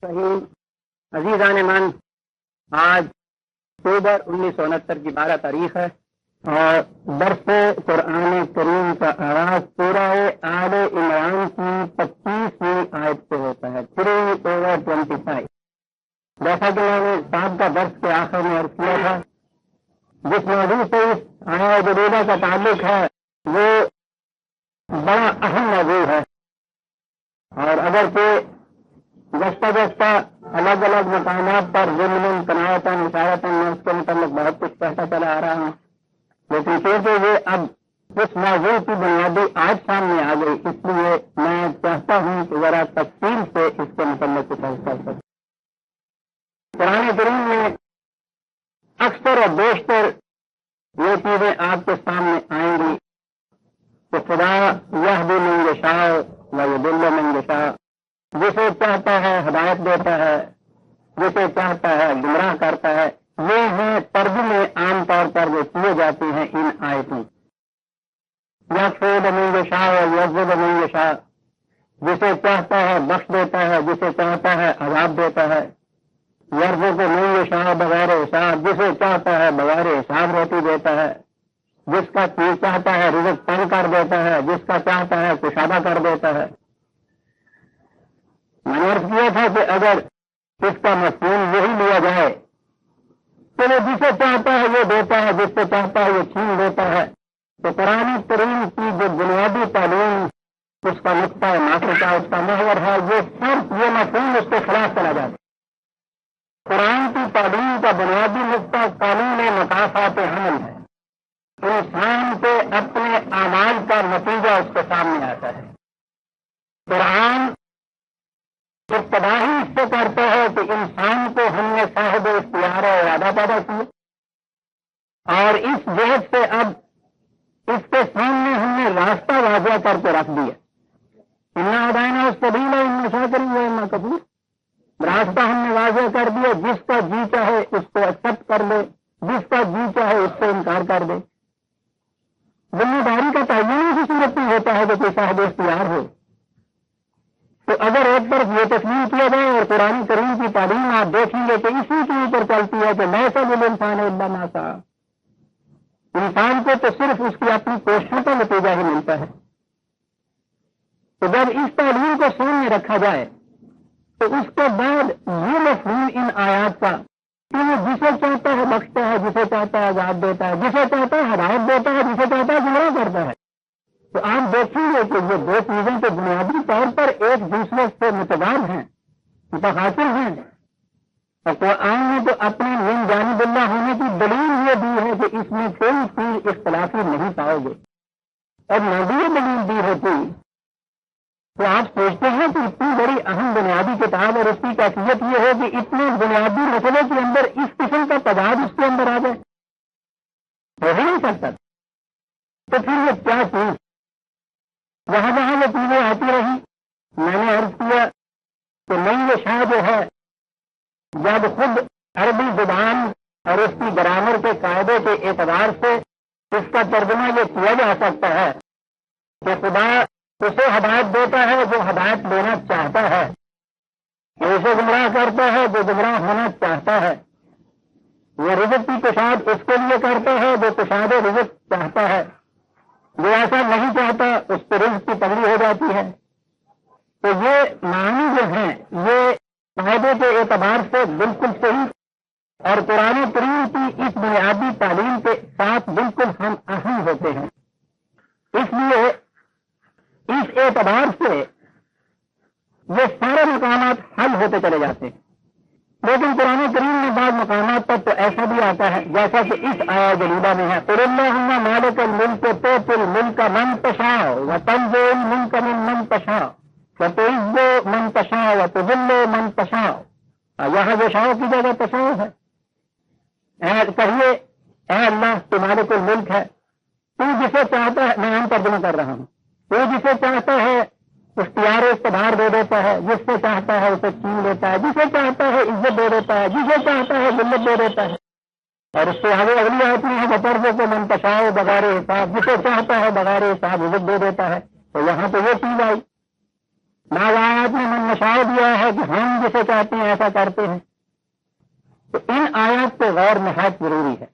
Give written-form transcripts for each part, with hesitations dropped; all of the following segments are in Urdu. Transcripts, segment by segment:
صحیح عزیزان من، آج اکتوبر 1969 کی 12 تاریخ ہے اور درس قرآن کریم کا آغاز سورہ آل عمران کی 25ویں آیت سے ہوتا ہے 3/25۔ جیسا کہ میں نے صاحب کا درس کے آخر میں عرض کیا تھا، جس موضوع سے اس آیت جدیدہ کا تعلق ہے وہ بڑا اہم موضوع ہے، اور اگر کہ گشتہ گشتہ الگ الگ مقامات پر ضمن تناوتاً اشارتاً میں اس کے متعلق بہت کچھ کہتا چلا آ رہا ہوں، لیکن کیونکہ یہ اب اس موضوع کی بنیادی آج سامنے آ گئی، اس لیے میں چاہتا ہوں کہ ذرا تفصیل سے اس کے متعلق کچھ کر سکوں۔ قرآن کریم میں اکثر اور بیشتر یہ چیزیں آپ کے سامنے آئیں گی کہ خدا یہدی من یشاء و یضل من یشاء، جسے چاہتا ہے ہدایت دیتا ہے، جسے چاہتا ہے گمراہ کرتا ہے۔ یہ ہیں ترجمے عام طور پر جو کیے جاتے ہیں ان آیتوں۔ یغفر من یشاء و یعذب من یشاء، جسے چاہتا ہے بخش دیتا ہے، جسے چاہتا ہے عذاب دیتا ہے۔ یرزق من یشاء بغیر حساب، جسے چاہتا ہے بغیر حساب روٹی دیتا ہے، جس کا چاہتا ہے رزق تنگ کر دیتا ہے، جس کا چاہتا ہے کشادہ کر دیتا ہے۔ میں نے عرض کیا تھا کہ اگر اس کا مفہوم یہی لیا جائے تو وہ جسے چاہتا ہے وہ دیتا ہے، جس سے چاہتا ہے وہ چھین دیتا ہے، تو قرآن کریم کی جو بنیادی تعلیم، اس کا نقطہ ناصر کا، اس کا محور ہے، یہ مفہوم اس کے خلاف چلا جاتا ہے۔ قرآن کی تعلیم کا بنیادی نقطہ قانون مکافات حمل ہے، انسان کے اپنے اعمال کا نتیجہ اس کے سامنے آتا ہے۔ قرآن ابتدا ہی اس سے کرتا ہے کہ انسان کو ہم نے صاحب اختیار و ارادہ پیدا کیا، اور اس جہت سے اب اس کے سامنے ہم نے راستہ واضح کر کے رکھ دیا۔ انا ہداینا السبیل اما شاکر و اما کفور، راستہ ہم نے واضح کر دیا، جس کا جی چاہے اس کو ایکسپٹ کر لے، جس کا جی چاہے اس سے انکار کر دے۔ ذمہ داری کا تعین اسی صورت میں ہوتا ہے کہ کوئی صاحب اختیار ہو۔ تو اگر ایک طرف یہ تسلیم کیا جائے اور قرآن کریم کی تعلیم آپ دیکھیں گے کہ اسی کے اوپر چلتی ہے کہ لیس للانسان الا ما سعی، انسان کو تو صرف اس کی اپنی کوششوں کا نتیجہ ہی ملتا ہے۔ تو جب اس تعلیم کو سامنے رکھا جائے تو اس کے بعد یہ مفہوم ان آیات کا کہ وہ جسے چاہتا ہے بخشتا ہے، جسے چاہتا ہے عذاب دیتا ہے، جسے چاہتا ہے ہدایت دیتا ہے، جسے چاہتا ہے گمراہ کرتا ہے۔ تو آپ دیکھیں گے کہ یہ دو چیزیں تو بنیادی طور پر ایک دوسرے سے متضاد ہیں، متقاطر ہیں، اور قرآن نے تو اپنے من جانب اللہ ہونے کی دلیل یہ دی ہے کہ اس میں کوئی چیز اختلافی نہیں پاؤ گے، اور نہ بھی یہ دلیل دی ہوتی تو آپ سوچتے ہیں کہ اتنی بڑی اہم بنیادی کتاب اور اس کی کیفیت یہ ہے کہ اتنے بنیادی مسئلے کے اندر اس قسم کا تضاد اس کے اندر آ جائے، ہو ہی نہیں سکتا۔ تو پھر یہ کیا چیز وہاں یہ چیزیں آتی رہی۔ میں نے عرض کیا کہ من یشاء جو ہے، جب خود عربی زبان اور اس کی گرامر کے قاعدے کے اعتبار سے اس کا ترجمہ یہ کیا جا سکتا ہے کہ خدا اسے ہدایت دیتا ہے جو ہدایت لینا چاہتا ہے، اسے گمراہ کرتا ہے جو گمراہ ہونا چاہتا ہے، وہ رزق کی کشاد اس کے لیے کرتا ہے جو کشاد رزق چاہتا ہے، جو ایسا نہیں چاہتا اس پہ رزق کی تنگی ہو جاتی ہے۔ تو یہ معنی جو ہیں یہ قاعدے کے اعتبار سے بالکل صحیح اور قرآن کریم کی اس بنیادی تعلیم کے ساتھ بالکل ہم آہنگ ہوتے ہیں۔ اس لیے اس اعتبار سے یہ سارے مقامات حل ہوتے چلے جاتے ہیں، لیکن قرآن کریم میں بعض مقامات پر تو ایسا بھی آتا ہے جیسا کہ اس آیت جلیلہ میں ہے، قُلِ اللَّهُمَّ مَالِكَ الْمُلْكِ تُؤْتِي الْمُلْكَ مَن تَشَاءُ وَتَنزِعُ الْمُلْكَ مِمَّن تَشَاءُ وَتُعِزُّ مَن تَشَاءُ وَتُذِلُّ مَن تَشَاءُ۔ یہاں جو شاء کی جگہ تشاء ہے، کہیے اے اللہ تو مالک الملک ہے، تو جسے چاہتا ہے، میں عام ترجمہ کر رہا ہوں، تو جسے چاہتا ہے اختیار و اقتدار دے دیتا ہے، جس سے چاہتا ہے اسے چھین لیتا ہے، جسے چاہتا ہے عزت دے دیتا ہے، جسے چاہتا ہے ذلت دے دیتا ہے۔ اور اس سے آگے اگلی آیت میں ہے بطرز کو من تشاء بغیر حساب، جسے چاہتا ہے بغیر حساب عزت دے دیتا ہے۔ تو یہاں تو وہ چیز آئی۔ آیات نے من نشاء دیا ہے کہ ہم جسے چاہتے ہیں ایسا کرتے ہیں. تو ان آیات کو غور نہایت ضروری ہے،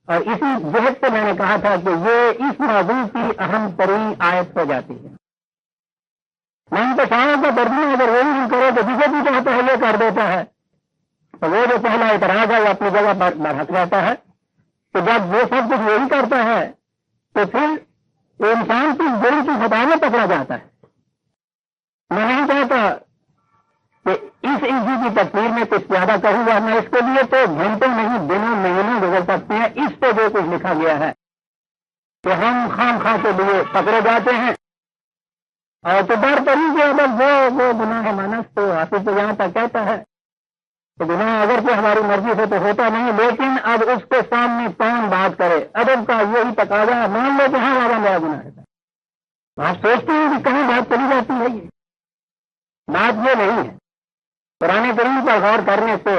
اور اسی جہت سے میں نے کہا تھا کہ یہ اس موضوع کی اہم ترین آیت ہو جاتی ہے. من نشاء کا ترجمہ اگر وہی نہیں کرو تو جسے بھی چاہتا ہے یہ کر دیتا ہے، تو وہ جو پہلا اعتراض ہے وہ اپنی جگہ پر بڑھت جاتا ہے. تو جب وہ سب کچھ وہی کرتا ہے تو پھر انسان کی دل کی خطا میں پکڑا جاتا ہے. میں نہیں چاہتا کہ اس ایزی کی تفسیر میں کچھ زیادہ کہوں گا، میں اس کے لیے تو گھنٹوں نہیں دنوں مہینوں گزر سکتے ہیں. اس پہ جو کچھ لکھا گیا ہے کہ ہم خام خواہ کے لیے پکڑے جاتے ہیں، اور تو بار پڑی کہ اگر وہ گناہ مانس تو حافظ تو یہاں تک کہتا ہے تو گناہ اگر کہ ہماری مرضی سے تو ہوتا نہیں، لیکن اب اس کے سامنے کون بات کرے. ادب کا یہی تقاضا ہے، مان لو کہ ہاں بابا میرا گناہ ہے. آپ سوچتے ہیں کہ کہیں بات چلی جاتی ہے. یہ بات یہ نہیں ہے. قرآن کریم پر غور کرنے سے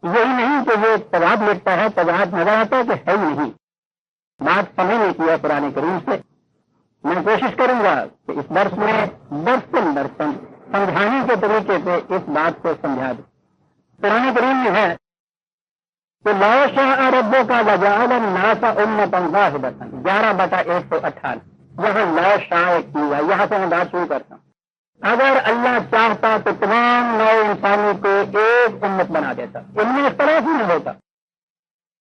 یہی نہیں کہ یہ تضاد لکھتا ہے، تضاد نظر آتا ہے کہ ہے ہی نہیں. بات سمجھنے کی ہے قرآن کریم سے. میں کوشش کروں گا کہ اس درس میں درسن سمجھانے کے طریقے سے اس بات کو سمجھا دوں. قرآن کریم میں ہے کہ لو شاء ربک لجعل الناس امة واحدة 11/158. یہاں لو شاء کیا، یہاں سے میں بات شروع کرتا ہوں. اگر اللہ چاہتا تو تمام نو انسانوں کو ایک امت بنا دیتا، ان میں اختلاف ہی نہیں ہوتا.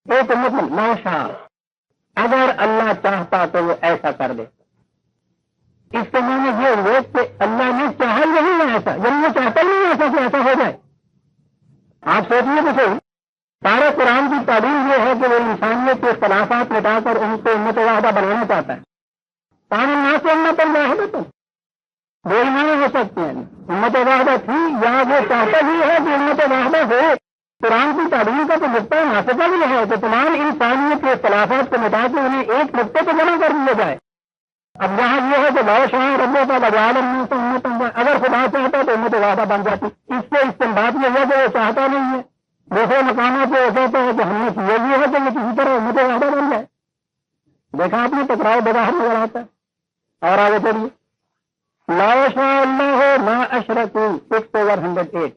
ایک امت میں لو شاء، اگر اللہ چاہتا تو وہ ایسا کر دیتا. اس کے معنی یہ ہوئے کہ اللہ نے چاہا نہیں ہے ایسا، یعنی وہ چاہتا نہیں ایسا کہ ایسا ہو جائے. آپ سوچیے تو صحیح، سارے قرآن کی تعلیم یہ ہے کہ وہ انسانیت کے اختلافات مٹا کر ان کو امت واحدہ بنانا چاہتا ہے. کام نہ سے امت واحدہ تو دو ایمان ہو سکتے ہیں. امت واحدہ تھی، یہاں وہ چاہتا ہی ہے کہ امت واحدہ ہو. قرآن کی تعلیم کا تو نقطہ ناصفہ بھی ہے کہ تمام انسانیت کے اختلافات کو مٹا کے انہیں ایک نقطے پہ جمع کر دیا جائے. اب یہاں یہ ہے کہ لو شاء ربک لجعل الناس امة، اگر خدا چاہتا تو امت واحدہ بن جاتی. اس سے استنباط یہ ہے کہ وہ چاہتا نہیں ہے. دوسرے مقامات پہ وہ کہتا ہے کہ ہم نے کیا یہ ہے کہ یہ کسی طرح امت واحدہ بن جائے. دیکھا آپ نے ٹکراؤ بظاہر نظر آتا ہے. اور آگے چلیے، لو شاء اللہ ما اشرکوا 6/108.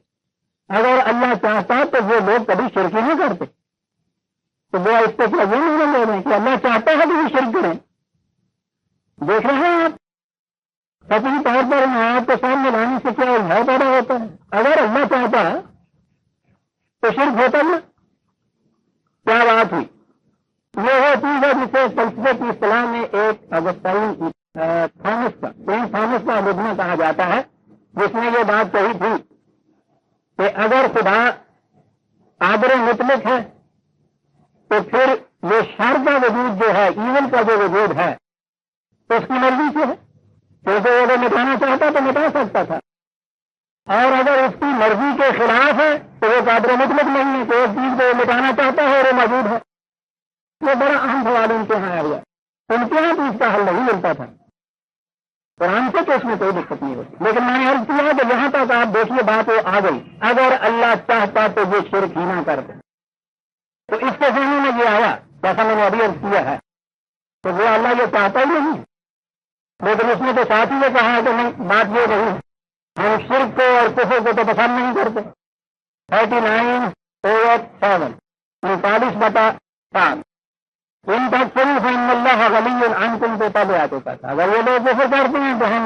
اگر اللہ چاہتا تو وہ لوگ کبھی شرک نہیں کرتے. تو وہ اس پہ کیا یہ نہیں لے رہے ہیں کہ اللہ چاہتا ہے کہ وہ شرک کریں. دیکھ رہے ہیں آپ سچی طور پر آپ کو سامنے لانے سے کیا الجھاؤ پیدا ہوتا ہے. اگر اللہ چاہتا تو شرک ہوتا نا. کیا بات ہوئی؟ یہ وہ چیز ہے جسے فلسفے کی اصطلاح میں ایک اگسٹائن تھامس کا مجمع کہا جاتا ہے، جس نے یہ بات کہی تھی کہ اگر خدا قادر مطلق ہے تو پھر یہ شر کا وجود جو ہے، ایون کا جو وجود ہے تو اس کی مرضی سے ہے. جیسے وہ اگر مٹانا چاہتا تو مٹا سکتا تھا، اور اگر اس کی مرضی کے خلاف ہے تو وہ قادر مطلق نہیں ہے کہ ایک چیز کو وہ مٹانا چاہتا ہے اور وہ موجود ہے. یہ بڑا اہم سوال ان کے یہاں ہوا. ان کے یہاں تو اس کا حل نہیں ملتا تھا. قرآن سے تو اس میں کوئی دقت نہیں ہوتی، لیکن میں نے عرض کیا کہ یہاں تک آپ دیکھیے بات وہ آ گئی. اگر اللہ چاہتا تو یہ شرک ہی نہ کرتے. تو اس کے ذہن میں یہ آیا جیسا میں نے ابھی عرض کیا ہے تو وہ اللہ یہ چاہتا ہی نہیں، لیکن اس نے تو ساتھ ہی یہ کہا ہے کہ نہیں، بات یہ نہیں، ہم شرک کو اور کفر کو تو پسند نہیں کرتے. 39/7 49/7 ان تک فری فإن اللہ غنی عنکم کو تب آ چکا تھا. اگر یہ لوگ کفر کرتے ہیں تو ہم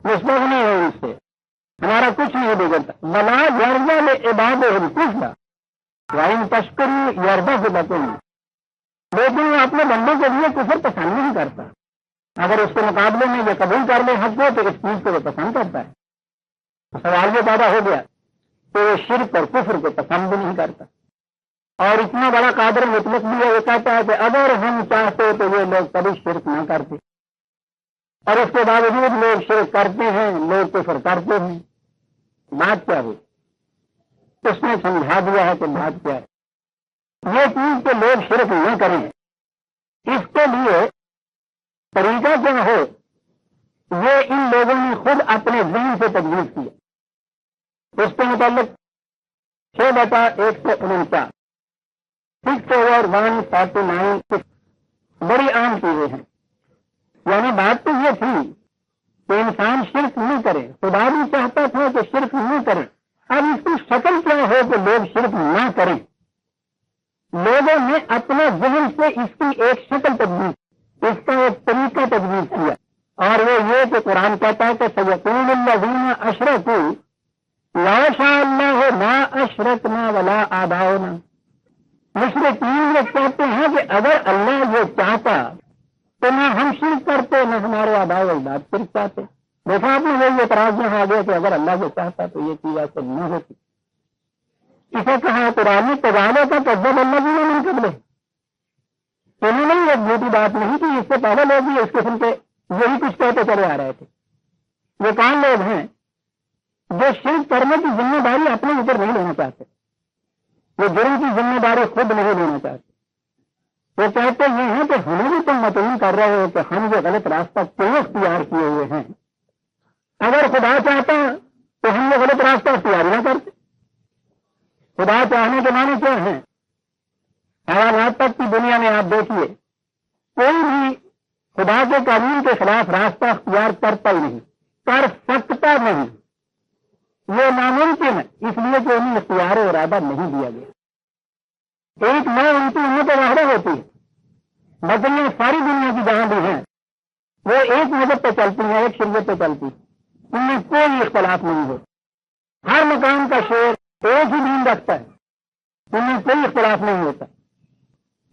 مستغنی نہیں ہیں اس سے، ہمارا کچھ نہیں بگڑتا. بلا یرضی لعبادہ الکفر وإن تشکروا یرضہ لکم. لیکن وہ اپنے بندوں کے لیے کفر پسند نہیں کرتا. اگر اس کے مقابلے میں یہ قبول کر لے حق کو تو اس چیز کو وہ پسند کرتا ہے. سوال یہ پیدا ہو گیا کہ وہ شرک اور کفر کو پسند بھی نہیں کرتا، اور اتنا بڑا قادر مطلق بھی ہے. وہ کہتا ہے کہ اگر ہم چاہتے تو یہ لوگ کبھی شرک نہ کرتے، اور اس کے باوجود لوگ شرک کرتے ہیں، لوگ کفر کرتے ہیں. بات کیا ہوئی؟ اس نے سمجھا دیا ہے کہ بات کیا ہے. یہ چیز کہ لوگ شرک نہ کریں، اس کے لیے طریقہ کیا ہو، یہ ان لوگوں نے خود اپنے ذہن سے تجویز کیا. اس کے متعلق 6/149 6/149 بڑی عام چیزیں ہیں. یعنی بات تو یہ تھی کہ انسان شرک نہیں کرے. خدا بھی چاہتا تھا کہ شرک نہیں کرے. اب اس کی شکل کیا ہو کہ لوگ شرک نہ کریں؟ لوگوں نے اپنے ذہن سے اس کی ایک شکل تجویز، اس کا ایک طریقہ تجویز کیا، اور وہ یہ کہ قرآن کہتا ہے کہ سیقول الذین اشرکوا لا شاء اللہ ما اشرکنا ولا آباؤنا. مشرکین یہ کہتے ہیں کہ اگر اللہ یہ چاہتا تو نہ ہم شرک کرتے نہ ہمارے آباء و اجداد شرک چاہتے. دیکھا آپ نے وہی اعتراض یہاں آ گیا کہ اگر اللہ یہ چاہتا تو یہ چیز ایسے نہیں ہوتی. اسے کہا قرآن میں تجالے کا تجب اللہ جی نے من قبل. انہوں نے ایک جھوٹی بات نہیں کی، اس سے پہلے لوگ بھی اس قسم کے یہی کچھ کہتے چلے آ رہے تھے. یہ کون لوگ ہیں جو شرک کرنے کی ذمہ داری اپنے اوپر نہیں لینا چاہتے، وہ جرم کی ذمہ داری خود نہیں لینا چاہتے. وہ کہتے یہ ہیں کہ ہمیں بھی تم مطمئن کر رہے ہو کہ ہم یہ غلط راستہ کیوں اختیار کیے ہوئے ہیں. اگر خدا چاہتا تو ہم یہ غلط راستہ اختیار نہ کرتے. خدا چاہنے کے معنی کیا ہیں؟ حیوانات تک کی دنیا میں آپ دیکھیے کوئی بھی خدا کے قانون کے خلاف راستہ اختیار کرتا ہی نہیں، کر سکتا نہیں. یہ ناممکن ہے، اس لیے کہ انہیں اختیار و ارادہ نہیں دیا گیا. ایک نہ ان کی امت واحدہ ہوتی ہے. بکریاں ساری دنیا کی جہاں بھی ہیں وہ ایک مذہب پہ چلتی ہیں، ایک شریعت پہ چلتی ہیں، ان میں کوئی اختلاف نہیں ہو. ہر مقام کا شیر ایک ہی دین رکھتا ہے، ان میں کوئی اختلاف نہیں ہوتا.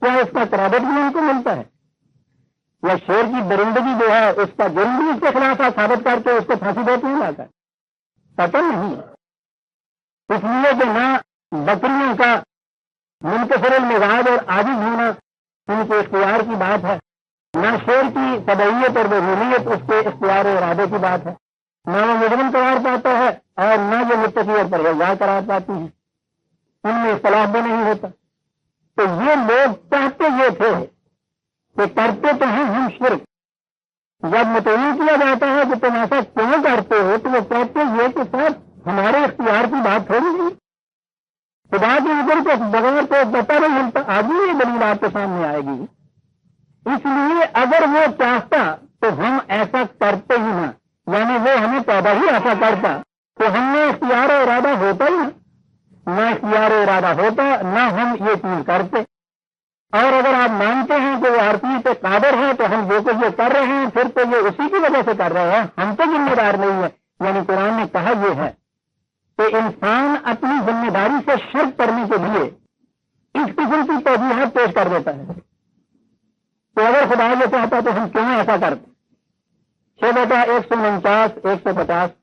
کیا اس کا کریڈٹ بھی ان کو ملتا ہے؟ یا شیر کی درندگی جو ہے اس کا جرم بھی اس کے خلاف ثابت کر کے اس کو پھانسی دیتے نہیں جاتا ہے؟ پتہ نہیں. اس لیے کہ نہ بکریوں کا منکسر المزاج اور عاجز ہونا ان کے اختیار کی بات ہے، نہ شیر کی طبعیت اور بہولیت اس کے اختیار و ارادے کی بات ہے، نہ وہ مجرم قرار پاتا ہے اور نہ یہ متقی اور پرہیزگار قرار پاتی ہے. ان میں اختلاف بھی نہیں ہوتا. تو یہ لوگ چاہتے یہ تھے کہ کرتے تو ہیں ہم شرک. جب متعین کیا جاتا ہے کہ تم ایسا کیوں کرتے ہو تو وہ کہتے یہ کہ صاحب ہمارے اختیار کی بات تھوڑی نہیں. خدا کے اوپر کو بغیر تو پتہ نہیں ملتا. آگے یہ دلیل آپ کے سامنے آئے گی. اس لیے اگر وہ چاہتا تو ہم ایسا کرتے ہی نہ، یعنی وہ ہمیں پیدا ہی ایسا کرتا تو ہم نے اختیار و ارادہ ہوتا ہی نہ اختیار و ارادہ ہوتا نہ ہم یہ چیز کرتے. اور اگر آپ مانتے ہیں کہ وہ ہر چیز پہ قادر ہے تو ہم جو کچھ یہ کر رہے ہیں پھر تو یہ اسی کی وجہ سے کر رہے ہیں، ہم تو ذمہ دار نہیں ہے. یعنی قرآن نے کہا یہ ہے کہ انسان اپنی ذمہ داری سے شرک کرنے کے لیے اس قسم کی توجیہات پیش کر دیتا ہے. تو اگر خدا یہ چاہتا تو ہم کیوں ایسا کرتے. 6 بیٹا 149 150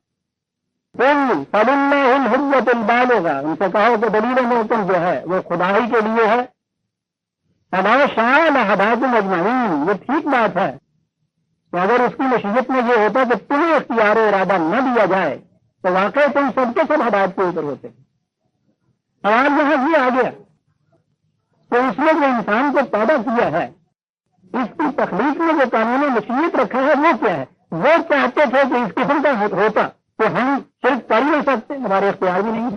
فَلِلَّهِ الْحُجَّةُ الْبَالِغَةُ. ان سے کہو کہ دلیل محکم جو ہے وہ خدا ہی کے لیے ہے. فَلَوْ شَاءَ لَهَدَاكُمْ أَجْمَعِينَ. یہ ٹھیک بات ہے کہ اگر اس کی مشیت میں یہ ہوتا کہ تمہیں اختیار و ارادہ نہ دیا جائے تو واقعی تم سب کے سب ہدایت کے اوپر ہوتے. سوال یہاں یہ آ گیا کہ اس نے جو انسان کو پیدا کیا ہے اس کی تخلیق میں جو قانون مشیت رکھا ہے وہ کیا ہے؟ وہ چاہتے تھے کہ اس قسم کا ہوتا تو ہم صرف کر ہی نہیں سکتے، ہمارے اختیار بھی نہیں ہے.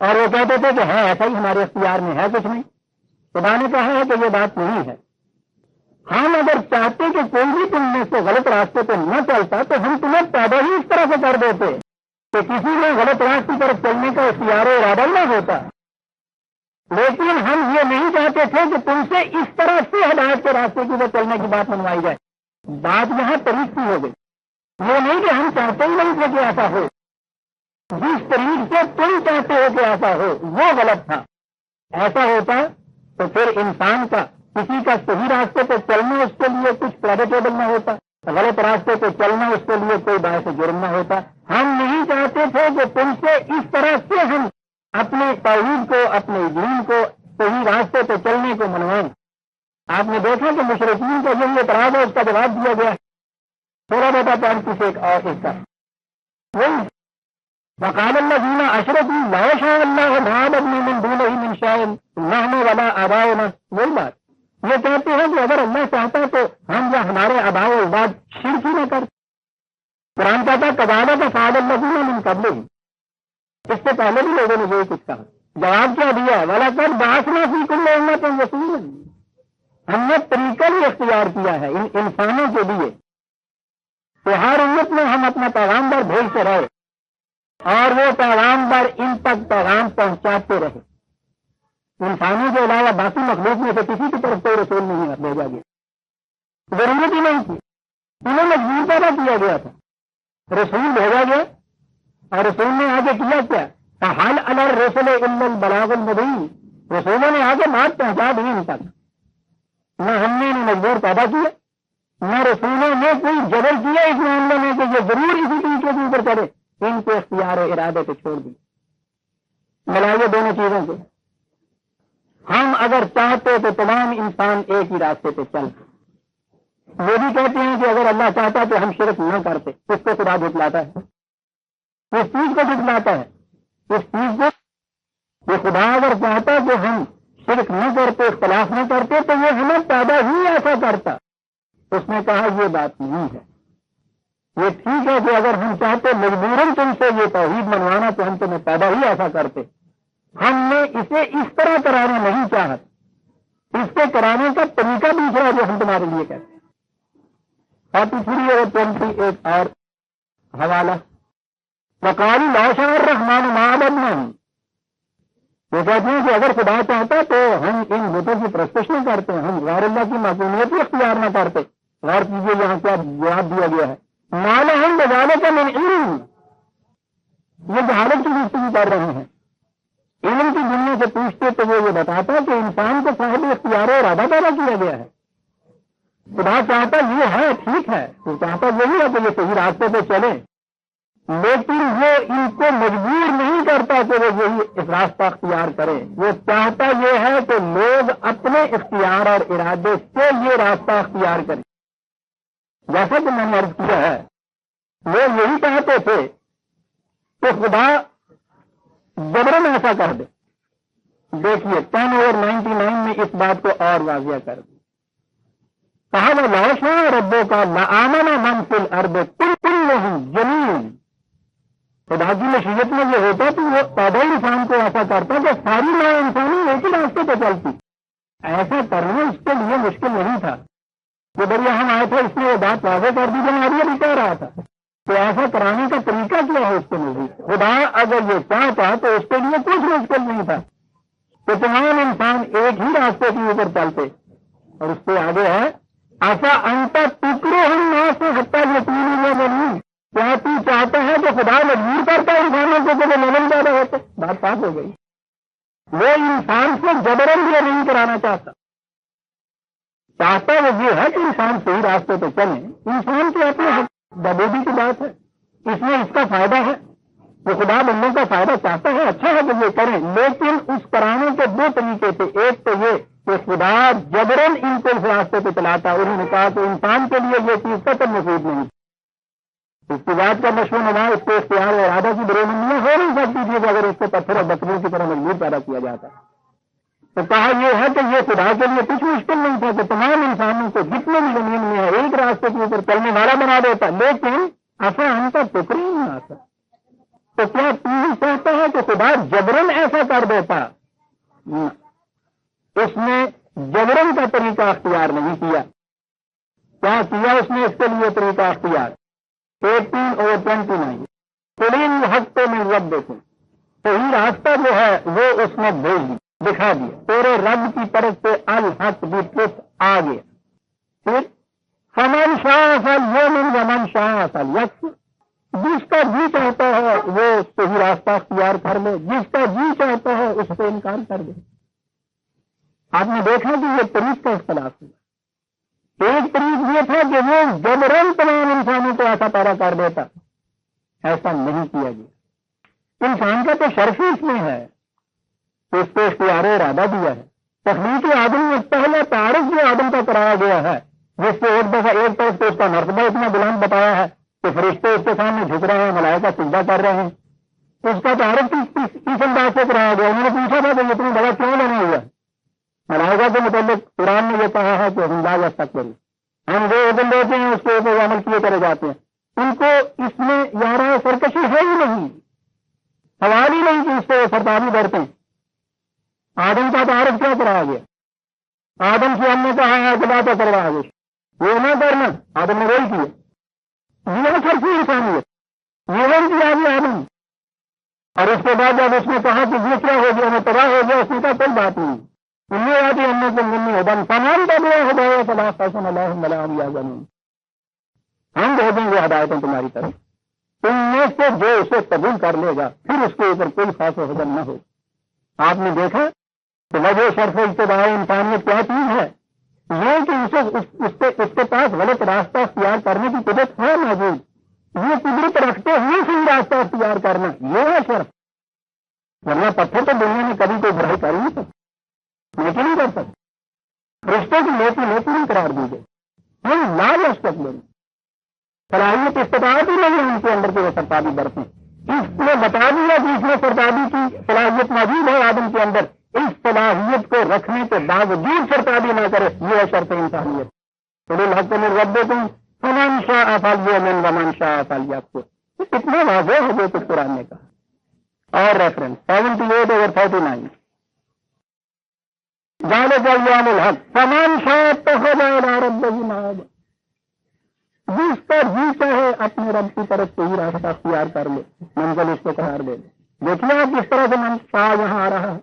اور وہ کہتے تھے کہ ہے ایسا ہی ہمارے اختیار میں ہے کچھ نہیں. خدا نے کہا ہے کہ یہ بات نہیں ہے. ہم اگر چاہتے کہ کوئی بھی تم میں سے غلط راستے پہ نہ چلتا تو ہم تمہیں پیدا ہی اس طرح سے کر دیتے کہ کسی میں غلط راستے پر چلنے کا اختیار و ارادہ نہ ہوتا. لیکن ہم یہ نہیں چاہتے تھے کہ تم سے اس طرح سے ہدایت کے راستے کی وہ چلنے کی بات منوائی جائے. بات یہاں طریق کی ہو گئی. وہ نہیں کہ ہم چاہتے ہی نہیں تھے کہ ایسا ہو، جس طریق سے تم چاہتے ہو کہ ایسا ہو وہ غلط تھا. ایسا ہوتا تو پھر انسان کا کسی کا صحیح راستے پہ چلنا اس کے لیے کچھ کریڈیٹیبل نہ ہوتا، غلط راستے پہ چلنا اس کے لیے کوئی باعث جرم نہ ہوتا. ہم نہیں چاہتے تھے کہ تم سے اس طرح سے ہم اپنے توحید کو اپنے دین کو صحیح راستے پہ چلنے کو منوائیں. آپ نے دیکھا کہ مشرکین کا جو اعتراض ہے اس کا جواب دیا گیا. تھوڑا بیٹا 35 ایک اور حصہ وقال الذين اشركوا لا شاء الله ما عبدنا من دونه من شيء نحن ولا آباؤنا. وہی بات یہ کہتے ہیں کہ اگر اللہ چاہتا تو ہم یا ہمارے آباء و اجداد شرک ہی نہ کرتے. قرآن کہتا كذلك فعل الذين من قبلهم. اس سے پہلے بھی لوگوں نے یہی کچھ کہا. جواب کیا دیا؟ وَلَقَدْ بَعَثْنَا فِي كُلِّ أُمَّةٍ رَسُولًا. ہم نے طریقہ بھی اختیار کیا ہے ان انسانوں کے لیے تو ہر امت میں ہم اپنا پیغامبر بھیجتے رہے اور وہ پیغامبر ان تک پیغام پہنچاتے رہے. انسانوں کے علاوہ باقی مخلوق میں سے کسی کی طرف کوئی رسول نہیں بھیجا گیا, ضرورت ہی نہیں تھی, انہیں مجبور پیدا کیا گیا تھا. رسول بھیجا گیا اور رسول نے آگے کیا کیا؟ حل علی الرسل الا البلاغ المبین. رسولوں نے آگے بات پہنچا دی ان تک. نہ ہم نے مجبور پیدا کیا, نہ رسولوں نے کوئی جبر کیا اس معاملے میں کہ یہ ضرور اسی طریقے کے اوپر کرے. ان کے اختیار و ارادے کو چھوڑ دی. ملائیے دونوں چیزوں کو. ہم اگر چاہتے تو تمام انسان ایک ہی راستے پہ چلتے. وہ بھی کہتے ہیں کہ اگر اللہ چاہتا تو ہم شرک نہ کرتے. اس کو خدا جھٹلاتا ہے, اس چیز کو جھٹلاتا ہے, اس چیز کو کہ خدا اگر چاہتا کہ ہم شرک نہ کرتے, اختلاف نہ کرتے, تو وہ ہمیں پیدا ہی ایسا کرتا. اس نے کہا یہ بات نہیں ہے. یہ ٹھیک ہے کہ اگر ہم چاہتے مجبوراً تم سے یہ توحید منوانا تو ہم تمہیں پیدا ہی ایسا کرتے. ہم نے اسے اس طرح کرانا نہیں چاہت. اس کے کرانے کا طریقہ دوسرا جو ہم تمہارے لیے کہتے ہیں. اور تیسری اور 21 اور حوالہ وقالوا لا شاء الرحمن ما عبدنا. وہ کہتے ہیں کہ اگر خدا چاہتا تو ہم ان بتوں کی پرستش نہیں کرتے, ہم غیر اللہ کی معصومیت اختیار نہ کرتے. غور کیجیے یہاں کیا جواب دیا گیا ہے. ما لهم بذلك من علم. یہ جہالت کی گفتگو کر رہے ہیں. علم کی دنیا سے پوچھتے تو وہ یہ بتاتا کہ انسان کو صاحب اختیار و ارادہ پیدا کیا گیا ہے. خدا چاہتا یہ ہے, ٹھیک ہے, وہ چاہتا یہی ہے کہ یہ صحیح راستے پہ چلے, لیکن وہ ان کو مجبور نہیں کرتا کہ وہ یہی اس راستہ اختیار کرے. وہ چاہتا یہ ہے کہ لوگ اپنے اختیار اور ارادے سے یہ راستہ اختیار کریں. جیسا کہ میں نے عرض کیا ہے, وہ یہی چاہتے تھے کہ خدا جبرن ایسا کر دے. دیکھیے 10/99 میں اس بات کو اور واضح کر دیں. کہا وہ لا شاء ربک لآمن من فی الارض کلہم جمیعا. خدا کی مشیت میں یہ ہوتا تو وہ پیدا انسان کو ایسا کرتا کہ ساری نو انسانی ایک ہی راستے پہ چلتی. ایسا کرنا اس کے لیے مشکل نہیں تھا. جو بڑھیا ہم آئے تھے اس نے وہ بات واضح کر دی جو ہمارے بھی کہہ رہا تھا. تو ایسا کرانے کا طریقہ کیا ہے اس کے نزدیک؟ خدا اگر یہ چاہتا تو اس کے لیے کچھ مشکل نہیں تھا کہ تمام انسان ایک ہی راستے کے اوپر چلتے. اور اس سے آگے ہے ایسا انت ٹکڑے ہم نہ سے حتیٰ یقین میں بنی. کیا تو چاہتا ہے کہ خدا مجبور کرتا ہے انسانوں کو کہ وہ مومن پیدا ہوتے؟ بات پاک ہو گئی. وہ انسان سے جبرن یہ نہیں کرانا چاہتا. چاہتا وہ یہ ہے کہ انسان صحیح راستے پہ چلے. انسان کے اپنے بدودی کی بات ہے, اس میں اس کا فائدہ ہے. وہ خدا بندوں کا فائدہ چاہتا ہے, اچھا ہے کہ یہ کریں, لیکن اس کرانے کے دو طریقے تھے. ایک تو یہ کہ خدا جبرن ان کو اس راستے پہ چلاتا. انہوں نے کہا کہ انسان کے لیے یہ چیز قطعاً مفید نہیں. اس کی بات کا نشو و نما اس کو اختیار اور ارادہ کی برونی ہو نہیں سکتی تھی کہ اگر اس کو پتھر اور بکریوں کی طرح مجبور پیدا کیا جاتا. تو کہا یہ ہے کہ یہ خدا کے لیے کچھ مشکل نہیں تھا کہ تمام انسانوں کو جتنے بھی زمین میں ہے ایک راستے کے اوپر چلنے والا بنا دیتا. لیکن ایسا ہم کا ٹکڑی نہیں آتا. تو کیا تم چاہتا ہے کہ خدا جبرن ایسا کر دیتا؟ اس نے جبرن کا طریقہ اختیار نہیں کیا. کیا کیا اس نے اس کے لیے طریقہ اختیار؟ 18/29 کلین حق تو میں رب دیکھوں. صحیح راستہ جو ہے وہ اس نے بھیج دی, دکھا دیا. تیرے رب کی طرف سے الحق بھی ٹرس آ گیا. ٹھیک. فمن شاء فلیؤمن ومن شاء فلیکفر. جس کا جی چاہتا ہے وہ صحیح راستہ اختیار کر لے, جس کا جی چاہتا ہے اس سے انکار کر دے. آپ نے دیکھا کہ یہ طریق کا اختلاف ہوا. ایک طریق یہ تھا کہ وہ جبرن تمام انسانوں کو ایسا پیدا کر دیتا. ایسا نہیں کیا گیا. انسان کا تو شرف ہی اس میں ہے, اس کو اختیار ارادہ دیا ہے. تخلیق آدم میں پہلا تعارف جو آدم کا کرایا گیا ہے, جس سے ایک دفعہ ایک طرف سے اس کا مرتبہ اتنا بلند بتایا ہے کہ فرشتے اس کے سامنے جھک رہے ہیں, ملائکہ سجدہ کر رہے ہیں. اس کا تعارف کس انداز سے کرایا گیا؟ انہوں نے پوچھا تھا کہ اتنی بڑا کیوں لینا ہوا؟ ملائکہ کے متعلق قرآن نے یہ کہا ہے کہ ہم لا یستکبرون, ہم جو حکم دیتے ہیں اس کے اوپر عمل کیے کرے جاتے ہیں. ان کو اس میں یارہ سرکشی ہے ہی نہیں, سوال ہی نہیں کہ اس سے سرکاری ڈرتے ہیں. آدم کا تعارف کیا کرایا گیا؟ آدم سے ہم نے کہا ہے کہ باتیں کروا گے, وہ نہ کرنا, آدم نے وہی کیا. دیا زمین، ہم بھیجیں گے ہدایتیں تمہاری طرف، ان میں سے جو اسے قبول کر لے گا پھر اس کے اوپر کوئی خاص و حجم نہ ہو۔ آپ نے دیکھا کہ وجہ شرف ابتداء انسان میں کیا چیز ہے؟ یہ کہ اس کے پاس غلط راستہ اختیار کرنے کی قدرت ہے موجود، یہ قدرت رکھتے ہوئے صحیح راستہ اختیار کرنا، یہ ہے شرف۔ ورنہ پتھر تو دنیا میں کبھی کوئی برائی کر ہی نہیں سکتا، نیکی نہیں کر سکتا، رشتے کی نیکی نہیں قرار دی گئی، ہم لا رشت لیں، صلاحیت استطاعت ہی نہیں ان کے اندر کے وہ سرتابی برتیں۔ اس نے بتا دیا کہ اس میں سرتابی کی صلاحیت موجود ہے آدم کے اندر، اس صلاحیت کو رکھنے کے باوجود سرتابی نہ کرے، یہ ہے شرط انسانیت۔ تو الحق من ربکم فمن شاء فلیؤمن ومن شاء فلیکفر، اتنا واضح ہے جو کچھ قرآن نے کہا۔ اور ریفرنس 78/39 ذالک یوم الحق فمن شاء اتخذ الی ربہ مآبا، جس کا جی چاہے اپنے رب کی طرف سے ہی راستہ اختیار کر لے، منزل اس کو قرار دے دے۔ دیکھیے آپ کس طرح سے من شاہ یہاں آ رہا ہے،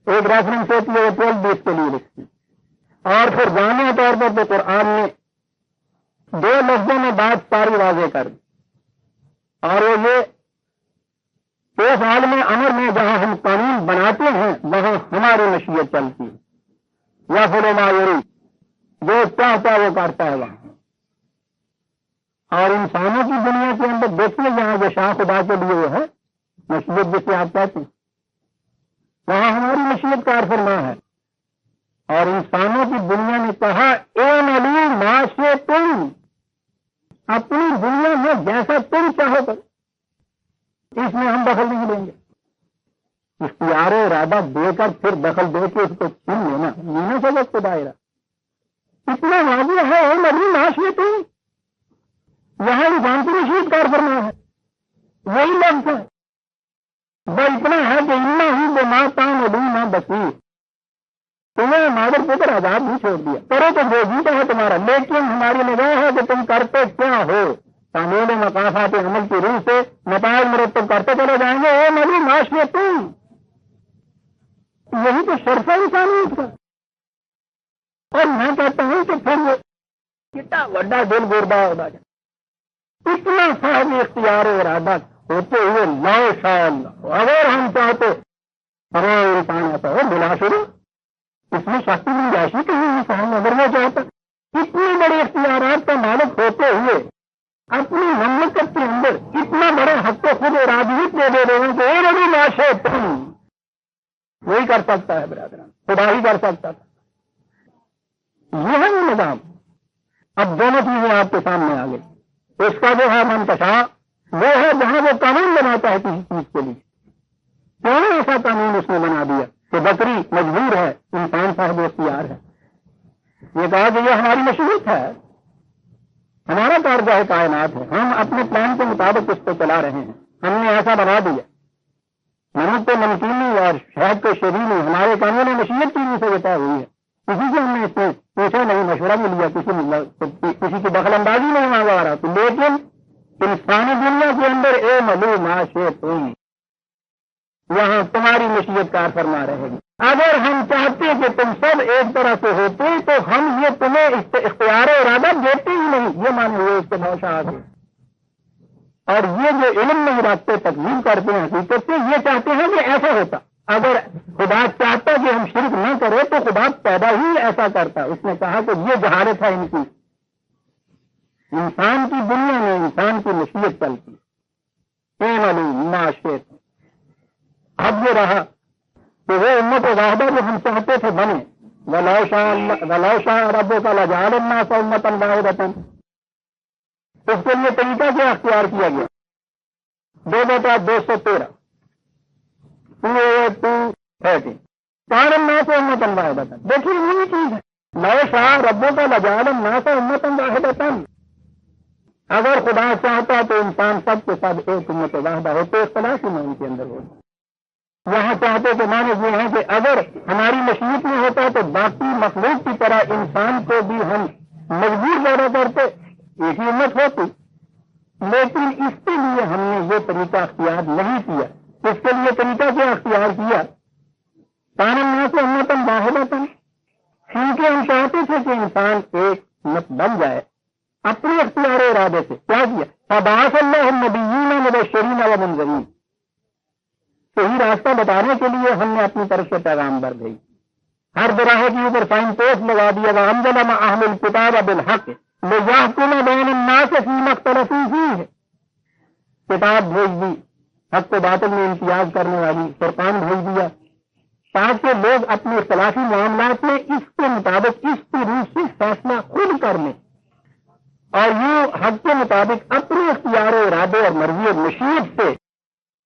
ایک ریفرنس ہوتی ہے وہ 12 کے لیے لکھتی، اور پھر جامع طور پر تو قرآن نے 2 لفظوں میں بات ساری واضح کر دی، اور وہ یہ اس حال میں امر میں جہاں ہم قانون بناتے ہیں وہاں ہماری مشیت چلتی ہے، یا فل ما یرید، جو چاہتا ہے وہ کرتا ہے وہاں۔ اور انسانوں کی دنیا کے اندر دیکھیے جہاں جو شاہ خدا کے لیے وہ ہے مشیت جسے آپ کہتے ہیں، وہاں ہماری مشیت کار فرما ہے۔ اور انسانوں کی دنیا نے کہا اے نلی معاشے تم، اپنی دنیا میں جیسا تم چاہو کر، اس میں ہم دخل نہیں لیں گے۔ اختیار و ارادہ دے کر پھر دخل دے کے اس کو چھین لینا، یہ سبق کو دائرہ اتنا واضح ہے۔ اے نلی معاشے تم، یہاں انسان کی مشیت کار فرما ہے، وہی لفظ ہے، وہ اتنا ہے کہ اتنا ہی بے ماں کام نہ بصیر، تمہیں ہمارے اوپر عذاب نہیں چھوڑ دیا، کرو تو جو جیتا ہے تمہارا، لیکن ہماری نگاہ ہے کہ تم کرتے کیا ہو، تعمیل مقاصد عمل کی روح سے نتائج مرتب کرتے چلے جائیں گے۔ اے نبی معاشرے تم، یہی تو شرف ہے انسانیت کا۔ اور میں کہتا ہوں کہ پھر وہ کتنا بڑا دل گردہ ہوتا جائے، اتنا صاحب اختیار و ارادہ ہوتے ہوئے لا شاء اللہ، اگر ہم چاہتے ہمارا انسان ایسا ہو بلا شروع، اس میں شخصی گنجائشی کہیں انسان اگر وہ چاہتا اتنے بڑے اختیارات کا مالک ہوتے ہوئے اپنی مملکت کے اندر اتنا بڑا حق خود ارادیت دے دے رہے ہیں کہ اے نبی معاشرے تم، وہی کر سکتا ہے برادران، خدا ہی کر سکتا تھا۔ یہ ہے وہ نظام۔ اب دونوں چیزیں آپ کے سامنے آ گئی، اس کا جو ہے منتشا وہ ہے جہاں وہ قانون بناتا ہے کسی چیز کے لیے، کیوں ایسا قانون اس نے بنا دیا کہ بکری مجبور ہے، انسان صاحب اختیار ہے۔ یہ کہا کہ یہ ہماری مشیت ہے، ہمارا کارگاہ کائنات ہے، ہم اپنے پلان کے مطابق اس کو چلا رہے ہیں، ہم نے ایسا بنا دیا۔ نمک کو نمکینی اور شہد کو شیرینی ہمارے قانون مشیت کی سے طے ہوئی ہے، کسی سے ہم نے اس میں پوچھا نہیں، مشورہ بھی لیا، کسی کی دخل اندازی نہیں مانگا رہا تھا، لیکن انسانی دنیا کے اندر اے ملو معاشے تم، یہاں تمہاری مشیت کار فرما رہے گی۔ اگر ہم چاہتے کہ تم سب ایک طرح سے ہوتے تو ہم یہ تمہیں اختیار و ارادہ دیتے ہی نہیں، یہ مانے ہوئے اس کے بہت آگے۔ اور یہ جو علم نہیں رکھتے تقسیم کرتے ہیں حقیقت سے، یہ چاہتے ہیں کہ ایسا ہوتا، اگر خدا چاہتا کہ ہم شرک نہ کریں تو خدا پیدا ہی ایسا کرتا۔ اس نے کہا کہ یہ جہالت ہے ان کی، انسان کی دنیا میں انسان کی مشیت چلتی، اے نبی معاشرے۔ اب یہ رہا کہ وہ امت واحدہ جو ہم چاہتے تھے بنے، وَلَوْ شَاءَ رَبُّكَ لَجَعَلَ النَّاسَ أُمَّةً وَاحِدَةً، اس کے لیے طریقہ کیا اختیار کیا گیا؟ 2/213 2:30 كَانَ النَّاسُ أُمَّةً وَاحِدَةً۔ دیکھیے یہی چیز ہے، لَوْ شَاءَ رَبُّكَ لَجَعَلَ النَّاسَ أُمَّةً وَاحِدَةً، اگر خدا چاہتا تو انسان سب کے سب ایک امت واحدہ ہوتے، اختلاف ہی میں ان کے اندر ہوتا۔ یہاں چاہتے کہ مانے یہ ہیں کہ اگر ہماری مشیت میں ہوتا تو باقی مخلوق کی طرح انسان کو بھی ہم مجبور پیدا کرتے، ایک ہی امت ہوتی، لیکن اس کے لیے ہم نے یہ طریقہ اختیار نہیں کیا۔ اس کے لیے طریقہ کیا اختیار کیا؟ کان الناس امۃ واحدۃ، کیونکہ ہم چاہتے تھے کہ انسان ایک بن جائے اپنے اختیار و ارادے سے. کیا کیا؟ فبعث اللہ النبیین مبشرین و منذرین. صحیح راستہ بتانے کے لیے ہم نے اپنی طرف سے پیغامبر بھیجے. ہر براہ کے اوپر سائن پوسٹ لگا دیا. وانزل معهم الکتاب بالحق لیحکم بین الناس فیما اختلفوا فیہ. کتاب بھیج دی حق و باطل میں امتیاز کرنے والی. فرقان بھیج دیا تاکہ لوگ اپنے اختلافی معاملات میں اس کے مطابق اس کی روح سے فیصلہ خود کر لیں اور یوں حق کے مطابق اپنے اختیار و ارادے اور مرضی اور مشیت سے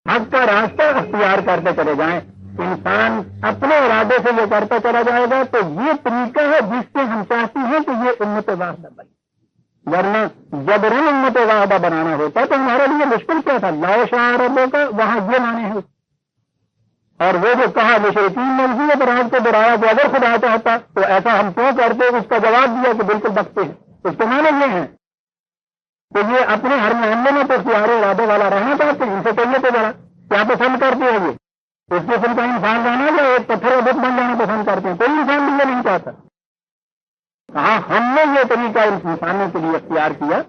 حق کا راستہ اختیار کرتے چلے جائیں. انسان اپنے ارادے سے یہ کرتا چلا جائے گا تو یہ طریقہ ہے جس سے ہم چاہتے ہیں کہ یہ امت واحدہ بنے. ورنہ جبرن امت واحدہ بنانا ہوتا تو ہمارے لیے مشکل کیا تھا. لا شاء ربک کا وہاں یہ معنی ہے. اور وہ جو کہا مشرکین نے اسی پر آج کو ڈرایا کہ اگر خدا چاہتا تو ایسا ہم کیوں کرتے. اس کا جواب دیا کہ بالکل بکتے ہیں. اس کے معنی یہ ہیں کہ یہ اپنے ہر معاملے میں تو اختیار و ارادے والا رہنا چاہتے ہیں. ان سے کہیے تو ذرا کیا پسند کرتے ہیں. یہ اس قسم کا انسان رہنا یا ایک پتھر و بت بن جانا پسند کرتے ہیں. کوئی انسان بھی یہ نہیں چاہتا. ہاں ہم نے یہ طریقہ انسانوں کے لیے اختیار کیا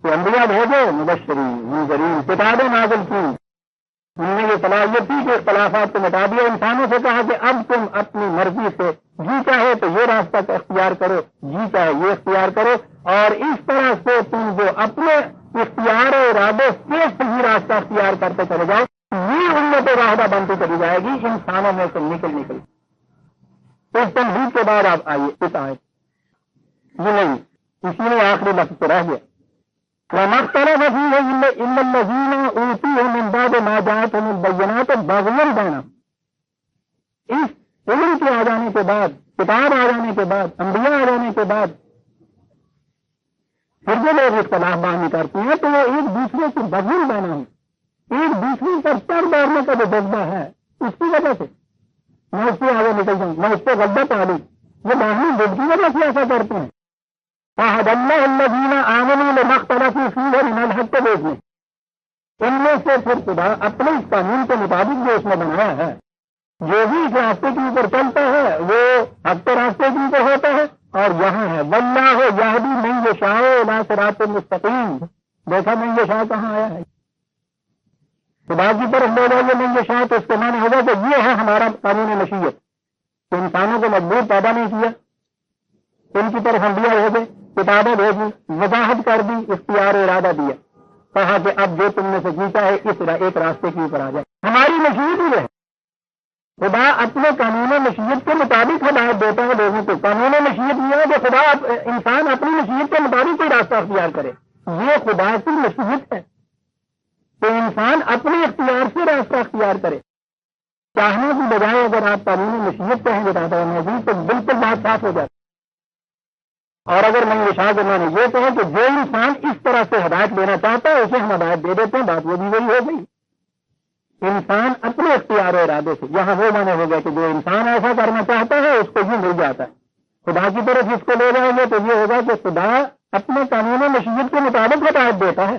کہ انبیاء بھیجے مبشرین منذرین کتابیں نازل کی. ہم نے یہ صلاحیت تھی کہ اختلافات کو مٹا دیا. انسانوں سے کہا کہ اب تم اپنی مرضی سے جی چاہے تو یہ راستہ اختیار کرو, جی چاہے یہ اختیار کرو, اور اس طرح سے تم جو اپنے اختیار و ارادے سے صحیح راستہ اختیار کرتے چلے جاؤ یہ امت واحدہ بنتی چلی جائے گی انسانوں میں سے نکل. اس تنبیہ کے بعد آپ آئیے اس آیت یہ نہیں اسی میں آخری لفظ رہ گیا. وما اختلف فيه إلا الذين أوتوه من بعد ما جاءتهم البينات بغيا بينهم. اس علم کے آ جانے کے بعد, کتاب آ جانے کے بعد, انبیاء آ جانے کے بعد پھر جو لوگ اختلاف باندھی کرتے ہیں تو وہ ایک دوسرے سے بغیر بنا ہوں, ایک دوسرے پر چڑھ ڈالنے کا جو جذبہ ہے اس کی وجہ سے میں اس سے آگے نکل جاؤں, میں اس سے غلطہ پا لوں. یہ باہمی ضد کی وجہ سے ایسا کرتے ہیں. فَهَدَ اللَّهُ الَّذِينَ آمَنُوا لِمَا اخْتَلَفُوا فِيهِ مِنَ الْحَقِّ بِإِذْنِهِ. ان میں سے پھر خدا اپنے اس قانون کے مطابق جو اس نے بنایا ہے جو بھی اس راستے کے اوپر چلتا ہے وہ حق کے راستے کے اوپر ہوتا ہے. اور یہاں ہے وَاللَّهُ يَهْدِي مَن يَشَاءُ إِلَىٰ صِرَاطٍ مُسْتَقِيمٍ. دیکھا من یشاء کہاں آیا ہے. خدا کی طرف لے جائیے من یشاء تو اس کے معنی ہوگا کہ یہ ہے ہمارا قانون مشیت کہ انسانوں کو مجبور پیدا نہیں کیا, ان کی طرف انبیاء ہو گئے, کتابیں بھیجی, وضاحت کر دی, اختیار و ارادہ دیا, کہا کہ اب جو تم نے سے جیتا ہے اس ایک راستے کے اوپر آ جائے. ہماری مشیت ہی ہے. خدا اپنے قانون مشیت کے مطابق ہدایت دیتا ہے لوگوں کو. قانون مشیت یہ ہے کہ خدا انسان اپنی مشیت کے مطابق کوئی راستہ اختیار کرے. یہ خدا کی مشیت ہے کہ انسان اپنے اختیار سے راستہ اختیار کرے. چاہنے کی بجائے اگر آپ قانون مشیت کہیں گے دادا موجود تو بالکل بات صاف ہو جاتی. اور اگر من یشاء کو میں نے یہ کہا کہ جو انسان اس طرح سے ہدایت لینا چاہتا ہے اسے ہم ہدایت دے دیتے ہیں, بات وہ بھی وہی ہو گئی. انسان اپنے اختیار و ارادے سے, یہاں وہ مانے ہو گیا کہ جو انسان ایسا کرنا چاہتا ہے اس کو یہ مل جاتا ہے. خدا کی طرف اس کو لے جائیں گے تو یہ ہوگا کہ خدا اپنے قانون مشیت کے مطابق ہدایت دیتا ہے,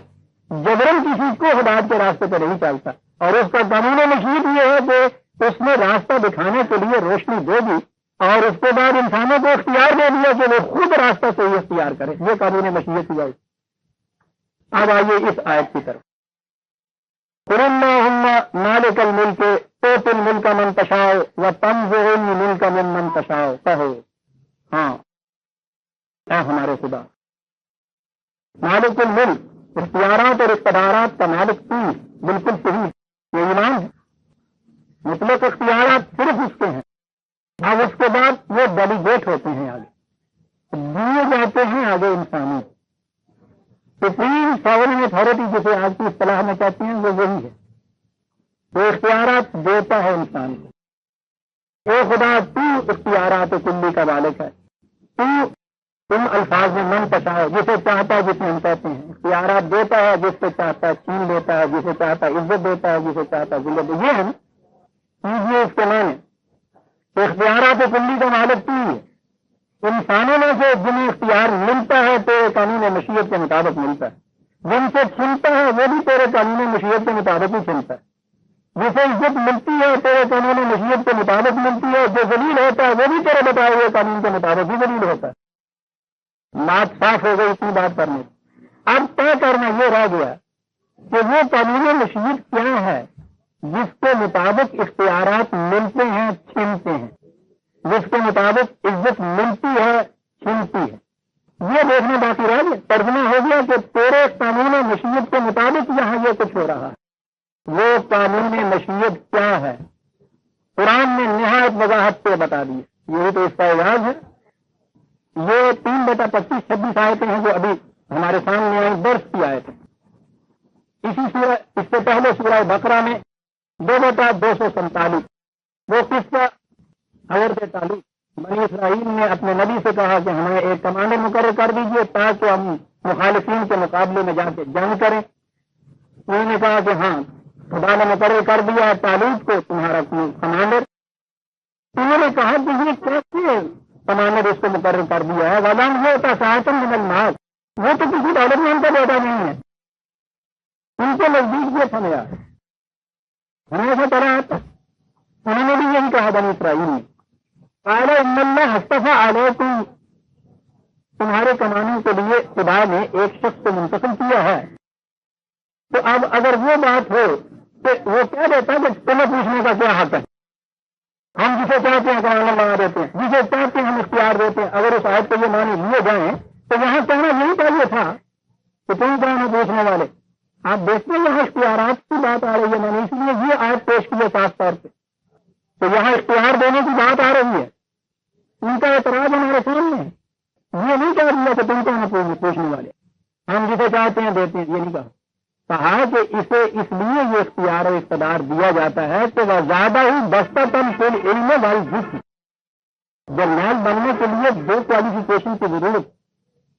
جبرن کسی کو ہدایت کے راستے پہ نہیں چلتا. اور اس کا قانون مشیت یہ ہے کہ اس نے راستہ دکھانے کے لیے روشنی دے دی اور اس کے بعد انسانوں کو اختیار دے دیا کہ وہ خود راستہ صحیح اختیار کرے. یہ قانون مشیت ہوا. اب آئیے اس آیت کی طرف. قُلِ اللَّهُمَّ مَالِكَ الْمُلْكِ تُؤْتِي الْمُلْكَ مَن تَشَاءُ وَتَنزِعُ الْمُلْكَ مِمَّن تَشَاءُ. کہو ہاں اے ہمارے خدا مالک الملک, اختیارات اور اقتدارات کا مالک تو بالکل صحیح. یہ ایمان ہے. مطلق اختیارات صرف اس کے ہیں. اب اس کے بعد وہ ڈیلیگیٹ ہوتے ہیں, آگے دیے جاتے ہیں آگے انسانوں. سپریم ساورن اتھارٹی جسے آج کی اصطلاح میں کہتے ہیں وہ وہی ہے. وہ اختیارات دیتا ہے انسان کو. اے خدا تو اختیارات کلی کا مالک ہے. تم الفاظ میں من تشاء جسے چاہتا ہے جسے ہم کہتے ہیں اختیارات دیتا ہے, جس سے چاہتا ہے چھین لیتا ہے, جسے چاہتا ہے عزت دیتا ہے, جسے چاہتا ہے ذلت. یہ ہے نا یہ اس کے معنی. اختیارات کلی کا مالک تو ہے. انسانوں میں سے جنہیں اختیار ملتا ہے تیرے قانون مشیت کے مطابق ملتا ہے, جن سے چھنتا ہے وہ بھی تیرے قانون مشیت کے مطابق ہی چھنتا ہے. جسے عزت ملتی ہے تیرے قانون مشیت کے مطابق ملتی ہے, جو ذلیل ہوتا ہے وہ بھی تیرے بتائے ہوئے قانون کے مطابق ہی ذلیل ہوتا ہے. بات صاف ہو گئی اتنی بات کرنے. اب طے کرنا یہ رہ گیا کہ وہ قانون مشیت کیا ہے جس کے مطابق اختیارات ملتے ہیں چھنتے ہیں، جس کے مطابق عزت ملتی ہے چھنتی ہے. یہ دیکھنا باقی رہ گیا. ترجمہ ہو گیا کہ تیرے قانون مشیت کے مطابق یہاں یہ کچھ ہو رہا ہے. وہ قانون مشیت کیا ہے قرآن نے نہایت وضاحت سے بتا دی. یہی تو اس کا اعجاز ہے. یہ 3/25-26 آیتیں ہیں جو ابھی ہمارے سامنے آئی، درس کی آیتیں. اسی سورہ اس سے پہلے سورہ بقرہ میں 2/247 وہ قصہ حضرت طالوت. بنی اسرائیل نے اپنے نبی سے کہا کہ ہمیں ایک کمانڈر مقرر کر دیجیے تاکہ ہم مخالفین کے مقابلے میں جا کے جنگ کریں. انہوں نے کہا کہ ہاں خدا نے مقرر کر دیا طالوت کو تمہارا کمانڈر. انہوں نے کہا کہ یہ کیسے کمانڈر اس کو مقرر کر دیا ہے؟ ولن ہوتا ساعتن من المال، وہ تو کسی دولت مند کا بیٹا نہیں ہے. ان کے نزدیک یہ سمجھا ہمیں ایسا طرح آتا. انہوں نے بھی یہی کہا بنی اسرائیل نے، قال ان اللہ اصطفى علیکم، تمہارے کمانوں کے لیے خدا نے ایک شخص کو منتخب کیا ہے. تو اب اگر وہ بات ہو تو وہ کہہ دیتا کہ تمہیں پوچھنے کا کیا حق ہے؟ ہم جسے چاہتے ہیں کمانڈر بنا دیتے ہیں، جسے چاہتے ہیں ہم اختیار دیتے ہیں. اگر اس آیت کو یہ معنی لیے جائیں تو یہاں کہنا یہی چاہیے تھا کہ تم کیا نہ پوچھنے والے. آپ دیکھتے ہیں یہاں اختیارات کی بات آ رہی ہے. میں نے اس لیے یہ آیت پیش کی ہے صاف طور پہ تو یہاں اختیار دینے کی بات آ رہی ہے. ان کا اعتراض ہمارے سامنے ہے. یہ نہیں کہہ دیا کہ تم کیا نہ پوچھنے والے، ہم جسے چاہتے ہیں دیتے ہیں. یہ نہیں کہا کہ اسے اس لیے یہ اختیار و اقتدار دیا جاتا ہے کہ وہ زیادہ ہی بستتاً فی العلم والجسم. جرنیل بننے کے لیے 2 کوالیفیکیشن کی ضرورت.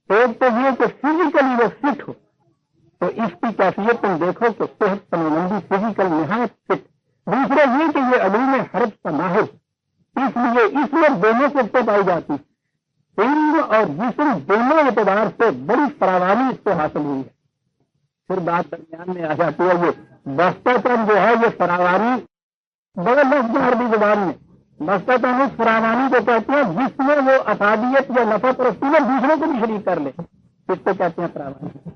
ایک تو یہ کہ فزیکلی وہ فٹ ہو، تو اس کی کیفیت تم دیکھو کہ صحت تمامندی فزیکل نہایت فٹ. دوسرا یہ کہ یہ علوم حرب کا ماہر، اس لیے اس میں دونوں سے پائی جاتی. علم اور جسم دونوں اعتبار سے بڑی فراوانی اس کو حاصل ہوئی ہے. پھر بات درمیان میں آ جاتی ہے یہ بستتاً جو ہے یہ فراوانی بڑا لفظ عربی زبان میں. بستتاً اس فراوانی کو کہتے ہیں جس میں وہ افادیت یا نفع پرستی میں دوسروں کو بھی شریک کر لے، اس کو کہتے ہیں فراوانی.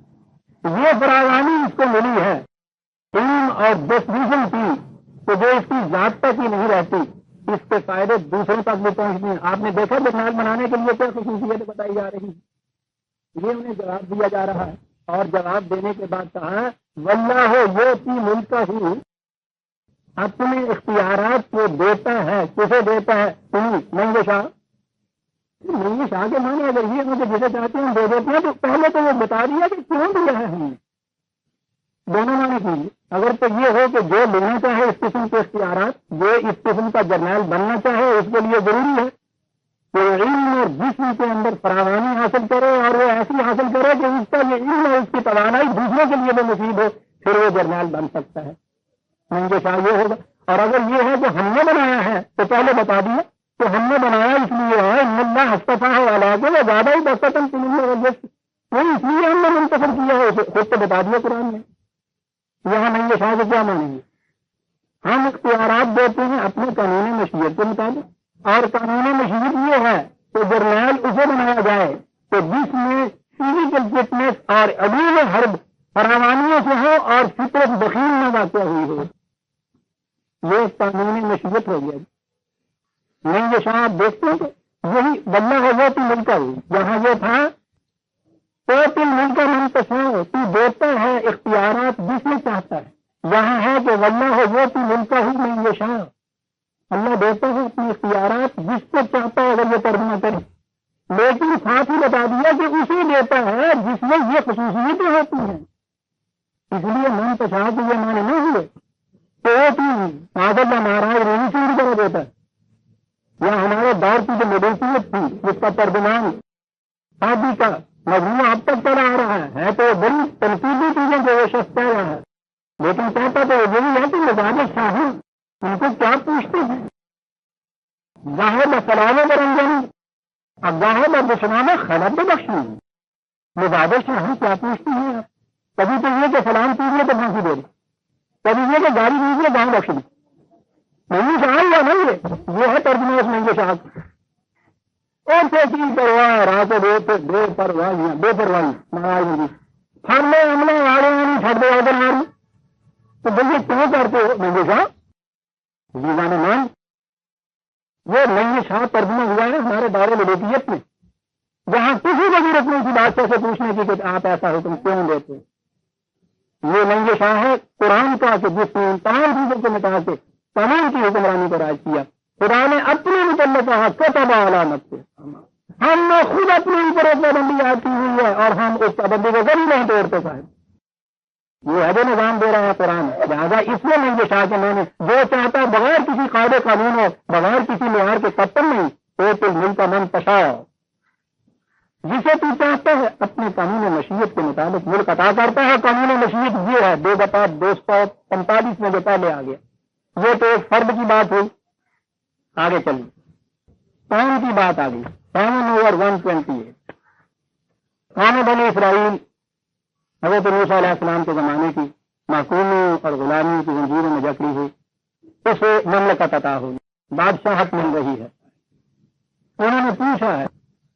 یہ فراوانی اس کو ملی ہے علم اور ڈسٹریبیوشن کی تو جو اس کی ذات تک ہی نہیں رہتی، اس کے فائدے دوسروں تک بھی پہنچتے ہیں. آپ نے دیکھا جرنیل بنانے کے لیے کیا خصوصیت بتائی جا رہی ہے. یہ انہیں جواب دیا جا رہا ہے اور جواب دینے کے بعد کہا واللہ یؤتی ملکہ، اپنے اختیارات کو دیتا ہے. کسے دیتا ہے؟ منگ شاہ. منگ شاہ کے معنی اگر یہ مجھے جسے چاہتے ہیں دے دیتے ہیں تو پہلے تو وہ بتا دیا کہ کیوں دیا ہے ہم نے. دونوں معنی کیجیے. اگر تو یہ ہو کہ جو لینا چاہے اس قسم کے اختیارات، جو اس قسم کا جرنیل بننا چاہے، اس کے لیے ضروری ہے کہ علم اور جسم کے اندر فراوانی حاصل کرے اور وہ ایسی حاصل کرے کہ اس کا یہ علم اور اس کی توانائی دوسروں کے لیے بھی مفید ہو، پھر وہ جرنیل بن سکتا ہے. منگے شاہ یہ ہوگا. اور اگر یہ ہے کہ ہم نے بنایا ہے تو پہلے بتا دیا کہ ہم نے بنایا اس لیے ہے ان اللہ اصطفیٰ علیہ کے وہ زیادہ ہی بستتاً فی العلم والجسم، وہ اس لیے ہم نے منتخب کیا ہے. خود تو بتا دیا قرآن نے. یہاں منگے شاہ کو کیا مانیں گے؟ ہم اختیارات دیتے ہیں اپنے قانون مشیت کے مطابق، اور قانون مشیت یہ ہے کہ جرنیل اسے بنایا جائے کہ جس میں فزیکل فٹنس اور علوم حرب فراوانیوں سے ہو اور فطرت بخیل میں واقع ہوئی ہو. یہ قانون مشیت ہو گیا. منگے شاہ آپ دیکھتے ہیں کہ یہی واللہ یؤتی ملکہ ہوئی. جہاں یہ تھا تو تم مل کر منتشر تو دیتا ہے اختیارات جس میں چاہتا ہے. یہاں ہے کہ واللہ یؤتی ملکہ من یشاء، اللہ دیتا ہے اپنے اختیارات جس کو چاہتا ہے. اگر یہ ترجمہ کرے لیکن ساتھ ہی بتا دیا کہ اسے دیتا ہے جس میں یہ خصوصیتیں ہوتی ہیں. اس لیے منتشر کے یہ معنی نہیں ہوئے تو آدر مہاراج روی سنگھ کر دیتا ہے یا ہمارے دور کی جو میڈیسنت تھی جس کا ترجمان شادی کا مجموعہ اب تک چلا آ رہا ہے تو بڑی تنقیدی چیزیں جو وہ شخص کہہ رہا ہے، لیکن کہتا تو یہ بھی ہے کہ مزاج شاہ ان کو کیا پوچھتے ہیں. ظاہر سلامے برنجن اب ظاہر دشنامہ خلط بخشی. مزاج شاہ کیا پوچھتی ہیں؟ کبھی تو یہ کہ سلام کیجیے تو پھانسی دے دیں، کبھی یہ کہ گاڑی دیجیے گاؤں بخش دیں. منگی شاہ یا نہیں یہ ہے ترجمہ اس منگے شاہ. اور کیسی پرواہ راتوں بے پرواہی ہم نے عملے والے نہیں چھڑ دے ادھر ماری تو بھائی کیوں کرتے ہو ننگے شاہ جیوان مان وہ ننگے شاہ ترجمہ ہوا ہے ہمارے دارالعلومیت میں جہاں کسی ضرورت نہیں تھی بادشاہ سے پوچھنے کی کہ آپ ایسا حکم کیوں دیتے یہ ننگے شاہ ہے قرآن کا کہ جس نے تمام چیزوں کو مٹا کے تمام کی حکمرانی کو راج کیا خدا نے اپنے متعلق کہا کتب علامت سے ہم نے خود اپنے اوپر ایک پابندی عائد کی ہوئی ہے اور ہم اس پابندی کو کبھی نہیں توڑتے صاحب یہ حد نظام دے رہا ہے قرآن لہٰذا اس میں نہیں یہ شاہ کے میں نے جو چاہتا ہے بغیر کسی قاعدے قانون اور بغیر کسی معیار کے قتل نہیں تو ملک کا من پشا جسے تو چاہتا ہے اپنے قانون مشیت کے مطابق ملک عطا کرتا ہے قانون مشیت یہ ہے 245 میں جو پہلے آ گیا یہ تو ایک فرد کی بات ہوئی آگے چلیے قوم کی بات آ گئی قوم اوور 128 قوم بنی اسرائیل حضرت موسیٰ علیہ السلام کے زمانے کی محکومی اور غلامی کی زنجیروں میں جکڑی ہوئی اسے مملکت عطا ہوئی بادشاہت مل رہی ہے انہوں نے پوچھا ہے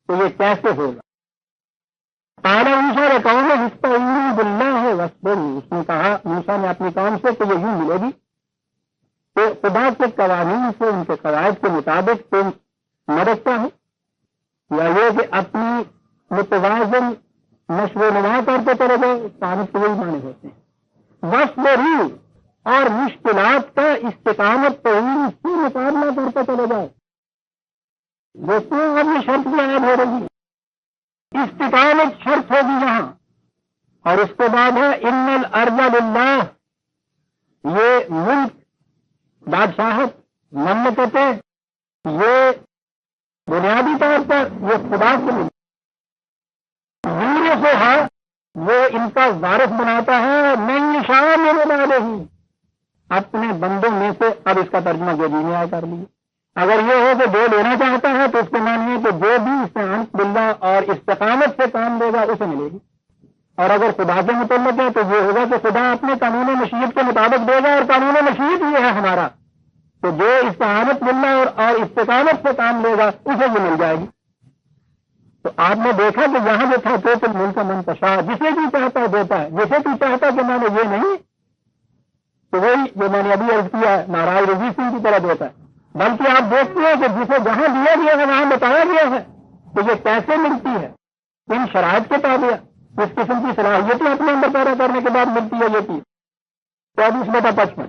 کہ یہ کیسے ہوگا اعلیٰ موسیٰ نے قوم استعینوا باللہ واصبروا اس نے کہا موسیٰ نے اپنی قوم سے کہ یہ یوں ملے گی کہ خدا کے قوانین سے ان کے قواعد کے مطابق تم مدد چاہو یا یہ کہ اپنی متوازن نشو و نما کرتے چلے گئے تعریف وہی معنی ہوتے ہیں واصبروا اور مشکلات کا استقامت طویل سے مقابلہ کرتے چلے جائے دوستوں اب یہ شرط بھی عائد ہو رہی ہے استقامت شرط ہوگی یہاں اور اس کے بعد ہے ان الارض للہ یہ ملک بادشاہت مملکتیں یہ بنیادی طور پر یہ خدا کے لیے سے ہے وہ ان کا وارث بناتا ہے نہیں شام میں ڈالے ہی اپنے بندوں میں سے اب اس کا ترجمہ جو بھی آیا کر لیے اگر یہ ہو کہ جو لینا چاہتا ہے تو اس کو مانیے کہ جو بھی استعانت باللہ اور استقامت سے کام دے گا اسے ملے گی اور اگر خدا کے متعلق ہے تو یہ ہوگا کہ خدا اپنے قانون مشیت کے مطابق دے گا اور قانون مشیت یہ ہے ہمارا تو جو استعانت باللہ اور استقامت سے کام لے گا اسے یہ مل جائے گی تو آپ نے دیکھا کہ یہاں جو تھا تو ملک کا منتشا جسے بھی چاہتا ہے دیتا ہے جسے بھی چاہتا کہ میں نے یہ نہیں تو وہی جو میں نے ابھی عرض کیا ہے ناراض رضی سنگھ کی طرح دیتا ہے بلکہ آپ دیکھتے ہیں کہ جسے جہاں دیا گیا ہے وہاں بتایا گیا ہے کہ یہ کیسے ملتی ہے ان شرائط کے تابع اس قسم کی صلاحیتیں اپنے اندر پیدا کرنے کے بعد ملتی ہے یہ چیز 24/55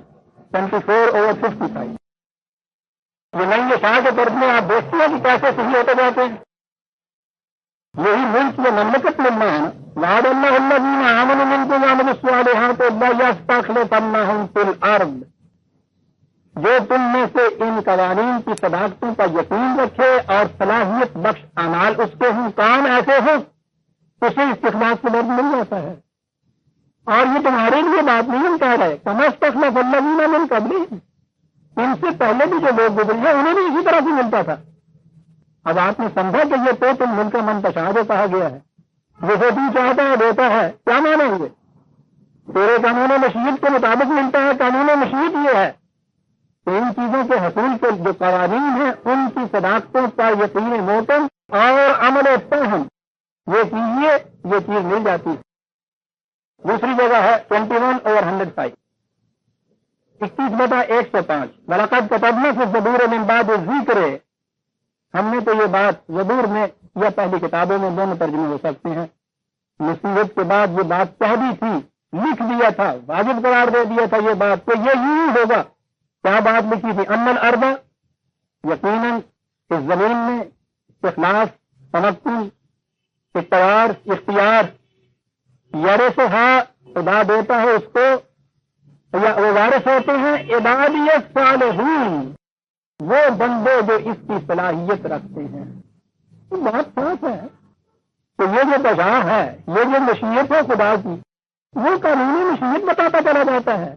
24/55 یہ نہیں یہ شاہ کے طرف میں آپ دیکھتے ہیں کہ کیسے صحیح ہوتے جاتے ہیں یہی ملک یہ مملکت ملنا ہے نا وعد اللہ الذین آمنوا منکم وعملوا الصالحات لا یستخلفنہم فی الارض جو تم میں سے ان قوانین کی صداقتوں کا یقین رکھے اور صلاحیت بخش اعمال اس کے ہوں کام ایسے ہوں اسے استخلاف سے لفظ مل جاتا ہے اور یہ تمہارے لیے بات نہیں ہم کہہ رہے کما استخلف الذین من قبلہم ان سے پہلے بھی جو لوگ گزرے ہیں انہیں بھی اسی طرح سے ملتا تھا اب آپ نے سمجھا کہ یہ تو تم ملک کا منتشا جو کہا گیا ہے جسے بھی چاہتا ہے دیتا ہے کیا مانیں گے تیرے قانون مشیت کے مطابق ملتا ہے قانون مشیت یہ ہے تو ان چیزوں کے حصول کے جو قوانین ہیں ان کی صداقتوں کا یقین موتم اور عمل فہم یہ کیجیے یہ چیز مل جاتی ہے دوسری جگہ ہے 21/105 21/105 وَلَقَدْ كَتَبْنَا فِي الزَّبُورِ مِن بَعْدِ الذِّكْرِ ہم نے تو یہ بات زبور میں یا پہلی کتابوں میں دونوں ترجمے ہو سکتے ہیں نصیحت کے بعد یہ بات کہہ دی تھی لکھ دیا تھا واجب قرار دے دیا تھا یہ بات تو یہ یوں ہوگا کیا بات لکھی تھی ان الارض یقیناً اس زمین میں اخلاص تمکن اختیار یرثھا خدا دیتا ہے اس کو یا وہ وارث ہوتے ہیں عبادی الصالحین وہ بندے جو اس کی صلاحیت رکھتے ہیں تو بات صاف ہے تو یہ جو بجا ہے یہ جو مشیت ہے خدا کی وہ قانونی مشیت بتاتا چلا جاتا ہے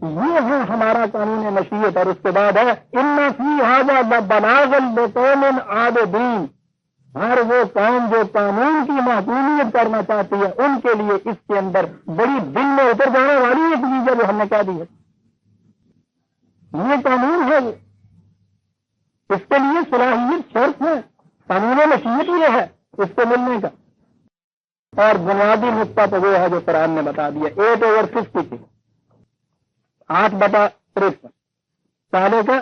یہ ہے ہمارا قانون مشیت اور اس کے بعد ہے ان فی ھذا لبلاغا لقوم عابدین ہر وہ قوم جو قانون کی محکومیت کرنا چاہتی ہے ان کے لیے اس کے اندر بڑی دل میں اتر جانے والی ایک چیز ہے جو ہم نے کہہ دی ہے یہ قانون ہے اس کے لیے صلاحیت شرط ہے قانون مشیت یہ ہے اس کو ملنے کا، اور بنیادی نقطہ تو وہ ہے جو قرآن نے بتا دیا 8/50 8/53 سالے کا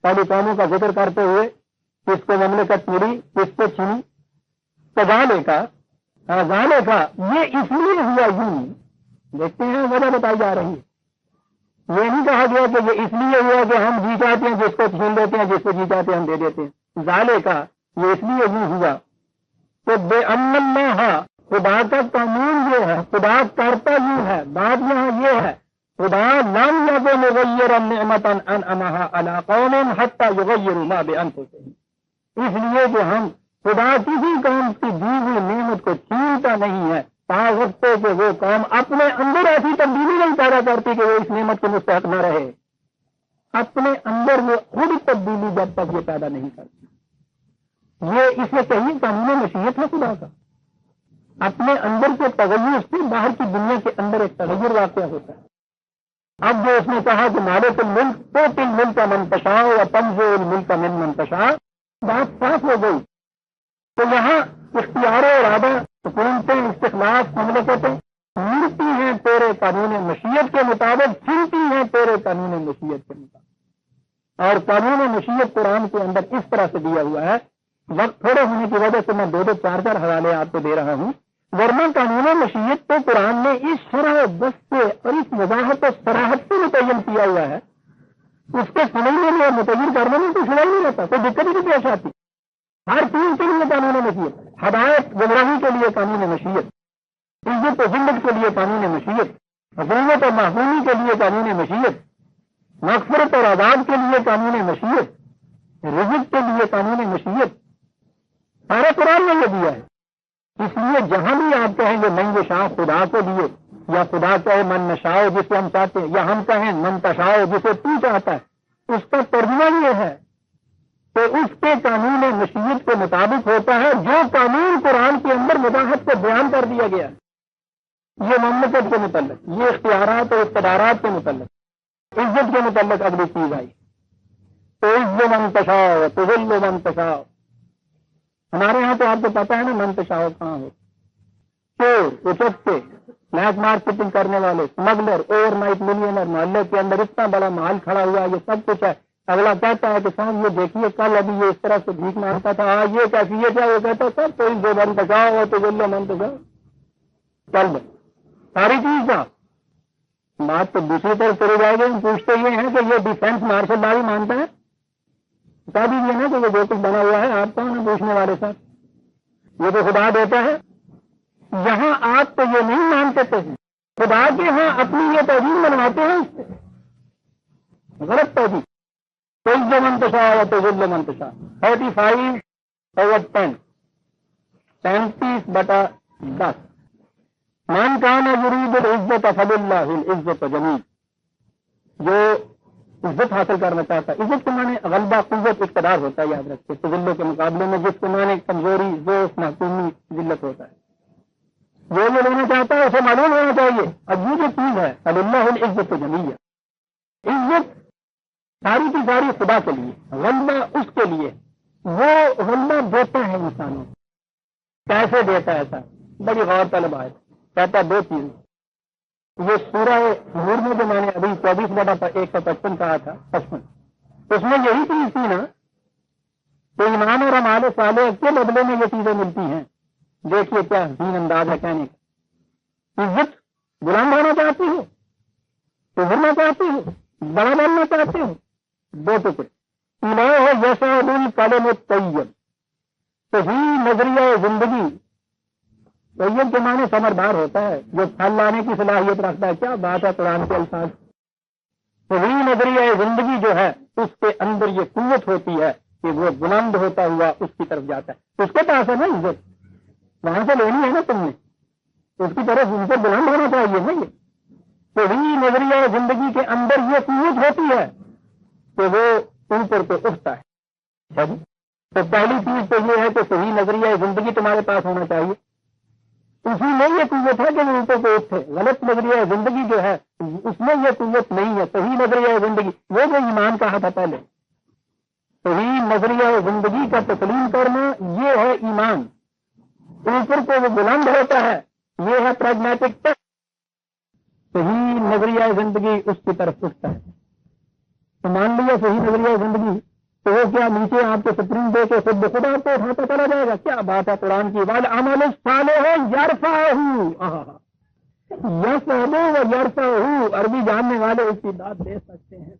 پہلی قوموں کا ذکر کرتے ہوئے کس کو مملکت ملی کس کو چھینی، سجالے کا ازالے کا یہ اس لیے ہوا یوں، دیکھتے ہیں وجہ بتائی جا رہی ہے، یہ نہیں کہا گیا کہ یہ اس لیے ہوا کہ ہم جی چاہتے ہیں جس کو چھین لیتے ہیں جس کو جی چاہتے ہیں ہم دے دیتے ہیں، زالے کا یہ اس لیے یوں ہوا کہ بے ان اللہ خدا کا قانون یہ ہے، خدا کرتا یوں ہے، بات یہاں یہ ہے خدا لم یکن مغیرا نعمتا انعمها علی قوم حتی یغیروا ما بانفسہم، اس لیے کہ ہم خدا کسی قوم کی دی ہوئی نعمت کو چھینتا نہیں ہے تا وقت کہ وہ قوم اپنے اندر ایسی تبدیلی نہیں پیدا کرتی کہ وہ اس نعمت کے مستحق نہ رہے، اپنے اندر وہ خود تبدیلی جب تک یہ پیدا نہیں کرتی، یہ اس میں کہیں قانون مشیت ہے خدا کا، اپنے اندر کے تغیر سے باہر کی دنیا کے اندر ایک تغیر واقع ہوتا ہے۔ اب جو اس نے کہا کہ مالک الملک تؤتی الملک من تشاء وتنزع الملک ممن تشاء، بات صاف ہو گئی، تو یہاں اختیار و ارادہ، حکومتیں، استخلاف، مملکتیں ملتی ہیں تیرے قانون مشیت کے مطابق، چھنتی ہیں تیرے قانون مشیت کے مطابق، اور قانون مشیت قرآن کے اندر اس طرح سے دیا ہوا ہے، وقت تھوڑے ہونے کی وجہ سے میں 2 4 حوالے آپ کو دے رہا ہوں، ورنہ قانون مشیت تو قرآن نے اس شرح بس سے اور اس وضاحت و صراحت سے متعین کیا ہوا ہے، اس کے سمجھنے میں اور متعین کرنے میں کوئی سوال نہیں رہتا، کوئی دقت نہیں پیش آتی، ہر چیز کے لیے قانون مشیت، ہدایت گمراہی کے لیے قانون مشیت، عزت و ذلت کے لیے قانون مشیت، حکومت و محرومی کے لیے قانون مشیت، مغفرت اور عذاب کے لیے قانون مشیت، رزق کے لیے قانون مشیت، سارے قرآن نے یہ دیا ہے۔ اس لیے جہاں بھی آپ کہیں گے من یشاء خدا کو دیے، یا خدا کہے من نشاء جسے ہم چاہتے ہیں، یا ہم کہیں من تشاء جسے تو چاہتا ہے، اس کا ترجمہ یہ ہے کہ اس کے قانون مشیت کے مطابق ہوتا ہے جو قانون قرآن کے اندر وضاحت کو بیان کر دیا گیا ہے، یہ مملکت کے متعلق، یہ اختیارات اور اقتدارات کے متعلق، عزت کے متعلق اگلی چیز آئی، تو عزت من تشاء تذل من تشاء، ہمارے ہاں تو آپ کو پتا ہے نا من تشاء کہاں ہو، چور، اچکے، بلیک مارکیٹنگ کرنے والے، اسمگلر، اوور نائٹ ملینر، محلے کے اندر اتنا بڑا محل کھڑا ہوا ہے، یہ سب کچھ ہے، اگلا کہتا ہے کہ صاحب یہ دیکھیے کل ابھی یہ اس طرح سے بھیک مانگتا تھا، یہ کیفیت ہے، وہ کہتا تھا کوئی جو من تشاء ہو تو ذل من تشاء، چل بھائی ساری چیز کا بات تو دوسری طرف چلی جائے گی، پوچھتے یہ ہیں کہ یہ ڈیفینس مارشل لا بھی مانتا ہے، بتا دیجیے نا کہ وہ جو کچھ بنا ہوا ہے، آپ کون ہیں پوچھنے والے صاحب، یہ تو خدا دیتا ہے، یہاں آپ تو یہ نہیں مانتے تھے، خدا کے ہاں اپنی یہ توجیہ منواتے ہیں، اس سے غلط توجیہ، کوئی جو منتشا ہوا تو ذل منتشا 35/10 35/10 من کان یرید العزت فللہ العزت جمیع، جو عزت حاصل کرنا چاہتا ہے، عزت کے معنی غلبہ، قوت، اقتدار ہوتا ہے، یاد رکھتے تذلوں کے مقابلے میں جس کے معنی کمزوری، ضعف، محکومی، ذلت ہوتا ہے، جو یہ لینا چاہتا ہے اسے معلوم ہونا چاہیے، اب یہ جو چیز ہے فللہ العزت جمیع، عزت ساری کی ساری خدا کے لیے، غلبہ اس کے لیے، وہ غلبہ دیتا ہے انسانوں کو، کیسے دیتا ہے ایسا بڑی غور طلب ہے، کہتا ہے 2 چیزیں، یہ سورہ نور میں جو میں نے ابھی 24/155 کہا تھا 55، اس میں یہی چیز تھی نا کہ ایمان اور اعمال صالح کے بدلے میں یہ چیزیں ملتی ہیں، دیکھیے کیا حسین انداز ہے کہنے کا، عزت بلند ہونا چاہتی ہو، ابھرنا چاہتی ہو، بڑا بننا چاہتے ہو، 2 ٹکڑے، الہ یسعد الکلم الطیب، صحیح نظریہ زندگی، طیب کے معنی ثمردار ہوتا ہے، جو پھل لانے کی صلاحیت رکھتا ہے، کیا بات ہے قرآن کے الفاظ، صحیح نظریہ زندگی جو ہے اس کے اندر یہ قوت ہوتی ہے کہ وہ بلند ہوتا ہوا اس کی طرف جاتا ہے، اس کے پاس ہے نا عزت، وہاں سے لینی ہے نا تم نے، اس کی طرف ان سے بلند ہونا چاہیے نا، یہ صحیح نظریہ زندگی کے اندر یہ قوت ہوتی ہے کہ وہ اوپر کو اٹھتا ہے، تو پہلی چیز تو یہ ہے کہ صحیح نظریہ زندگی تمہارے پاس ہونا چاہیے، اسی میں یہ قوت ہے کہ وہ اوپر کو اٹھے، غلط نظریہ زندگی جو ہے اس میں یہ قوت نہیں ہے، صحیح نظریہ زندگی وہ جو ایمان کہا تھا پہلے، صحیح نظریہ زندگی کا تسلیم کرنا یہ ہے ایمان. اوپر کو وہ بلند ہوتا ہے، یہ ہے پریگمیٹک ٹیسٹ. صحیح نظریہ زندگی اس کی طرف اٹھتا ہے. تو مان لیا صحیح نظریہ زندگی، تو وہ کیا نیچے آپ کے سپریم دے کے خود بخود آپ کو اٹھاتا چلا جائے گا؟ کیا بات ہے قرآن کی. والعمل الصالح یرفعہ، یسعد و یرفعہ. عربی جاننے والے اس کی داد دے سکتے ہیں.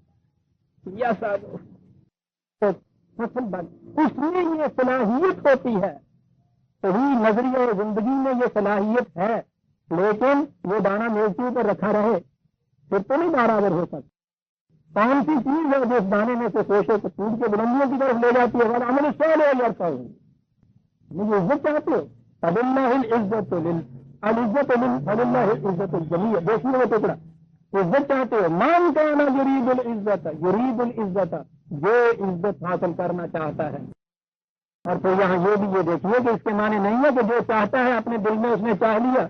یسعد اس میں یہ صلاحیت ہوتی ہے. صحیح نظریہ زندگی میں یہ صلاحیت ہے، لیکن وہ دانا میز کے اوپر رکھا رہے پھر تو نہیں برابر ہو سکتا. کون سی چیز ہے جو اس دانے میں سے سوچے تو ٹوٹ کے بلندیوں کی طرف لے جاتی ہے؟ والعمل الصالح یرفعہ. مجھے عزت چاہتے ہو؟ فللہ العزت العزت فللہ العزت الجمیع. دیکھیے وہ ٹکڑا، عزت چاہتے ہو؟ من کان یرید العزت یرید العزت، جو عزت حاصل کرنا چاہتا ہے. اور پھر یہاں یہ بھی یہ دیکھیے کہ اس کے معنی نہیں ہے کہ جو چاہتا ہے اپنے دل میں اس نے چاہ لیا.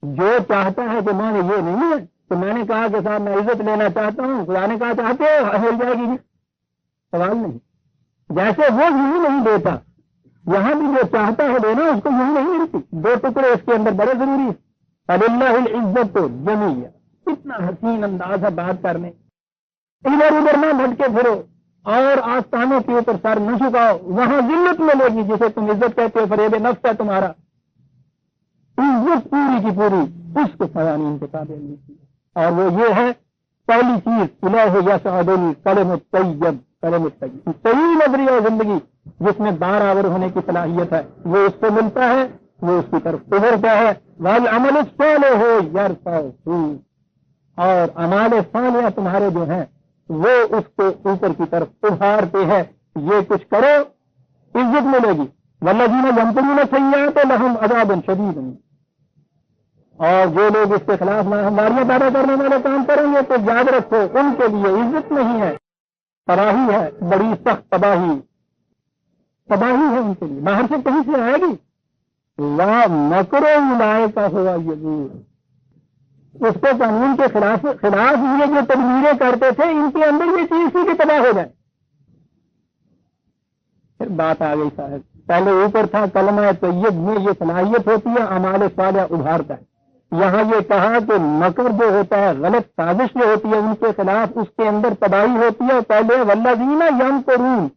جو چاہتا ہے کہ معنی یہ نہیں ہے تو میں نے کہا کہ صاحب میں عزت لینا چاہتا ہوں، خدا نے کہا چاہتے ہو مل جائے گی. سوال نہیں. جیسے وہ یوں نہیں دیتا، یہاں بھی جو چاہتا ہے دینا اس کو یوں نہیں ملتی. دو ٹکڑے اس کے اندر بڑے ضروری. فللہ العزت تو جمیع. اتنا حسین انداز ہے بات کرنے. ادھر ادھر نہ بھٹکے پھرو اور آستانوں کے اوپر سر نہ جھکاؤ. وہاں ذلت ملے گی جسے تم عزت کہتے ہو. فریب نفس ہے تمہارا. عزت پوری کی پوری اس کے قوانین کے تابع نہیں کی. اور وہ یہ ہے پہلی چیز، الہ یسعد الکلم الطیب. کلم الطیب صحیح نظریہ زندگی جس میں بار آور ہونے کی صلاحیت ہے، وہ اس کو ملتا ہے، وہ اس کی طرف ابھرتا ہے. والعمل الصالح یرفعہ. اور اعمال صالحہ تمہارے جو ہیں وہ اس کو اوپر کی طرف ابھارتے ہیں. یہ کچھ کرو عزت ملے گی. والذین یمکرون السیئات لہم عذاب شدید. اور جو لوگ اس کے خلاف ناہمواریاں پیدا کرنے والے کام کریں گے تو یاد رکھو ان کے لیے عزت نہیں ہے، تباہی ہے، بڑی سخت تباہی. تباہی ہے ان کے لیے، باہر سے کہیں سے آئے گی. لا مکر اولئک ہوا یبور. اس کے قانون کے خلاف یہ جو تدبیریں کرتے تھے ان کے اندر یہ چیز تھی کہ تباہ ہو جائے. پھر بات آ گئی صاحب، پہلے اوپر تھا کلمہ طیب میں یہ صلاحیت ہوتی ہے، اعمال صالحہ ابھارتا ہے. یہاں یہ کہا کہ مکر جو ہوتا ہے، غلط سازش جو ہوتی ہے ان کے خلاف، اس کے اندر تباہی ہوتی ہے. پہلے والذین یمکرون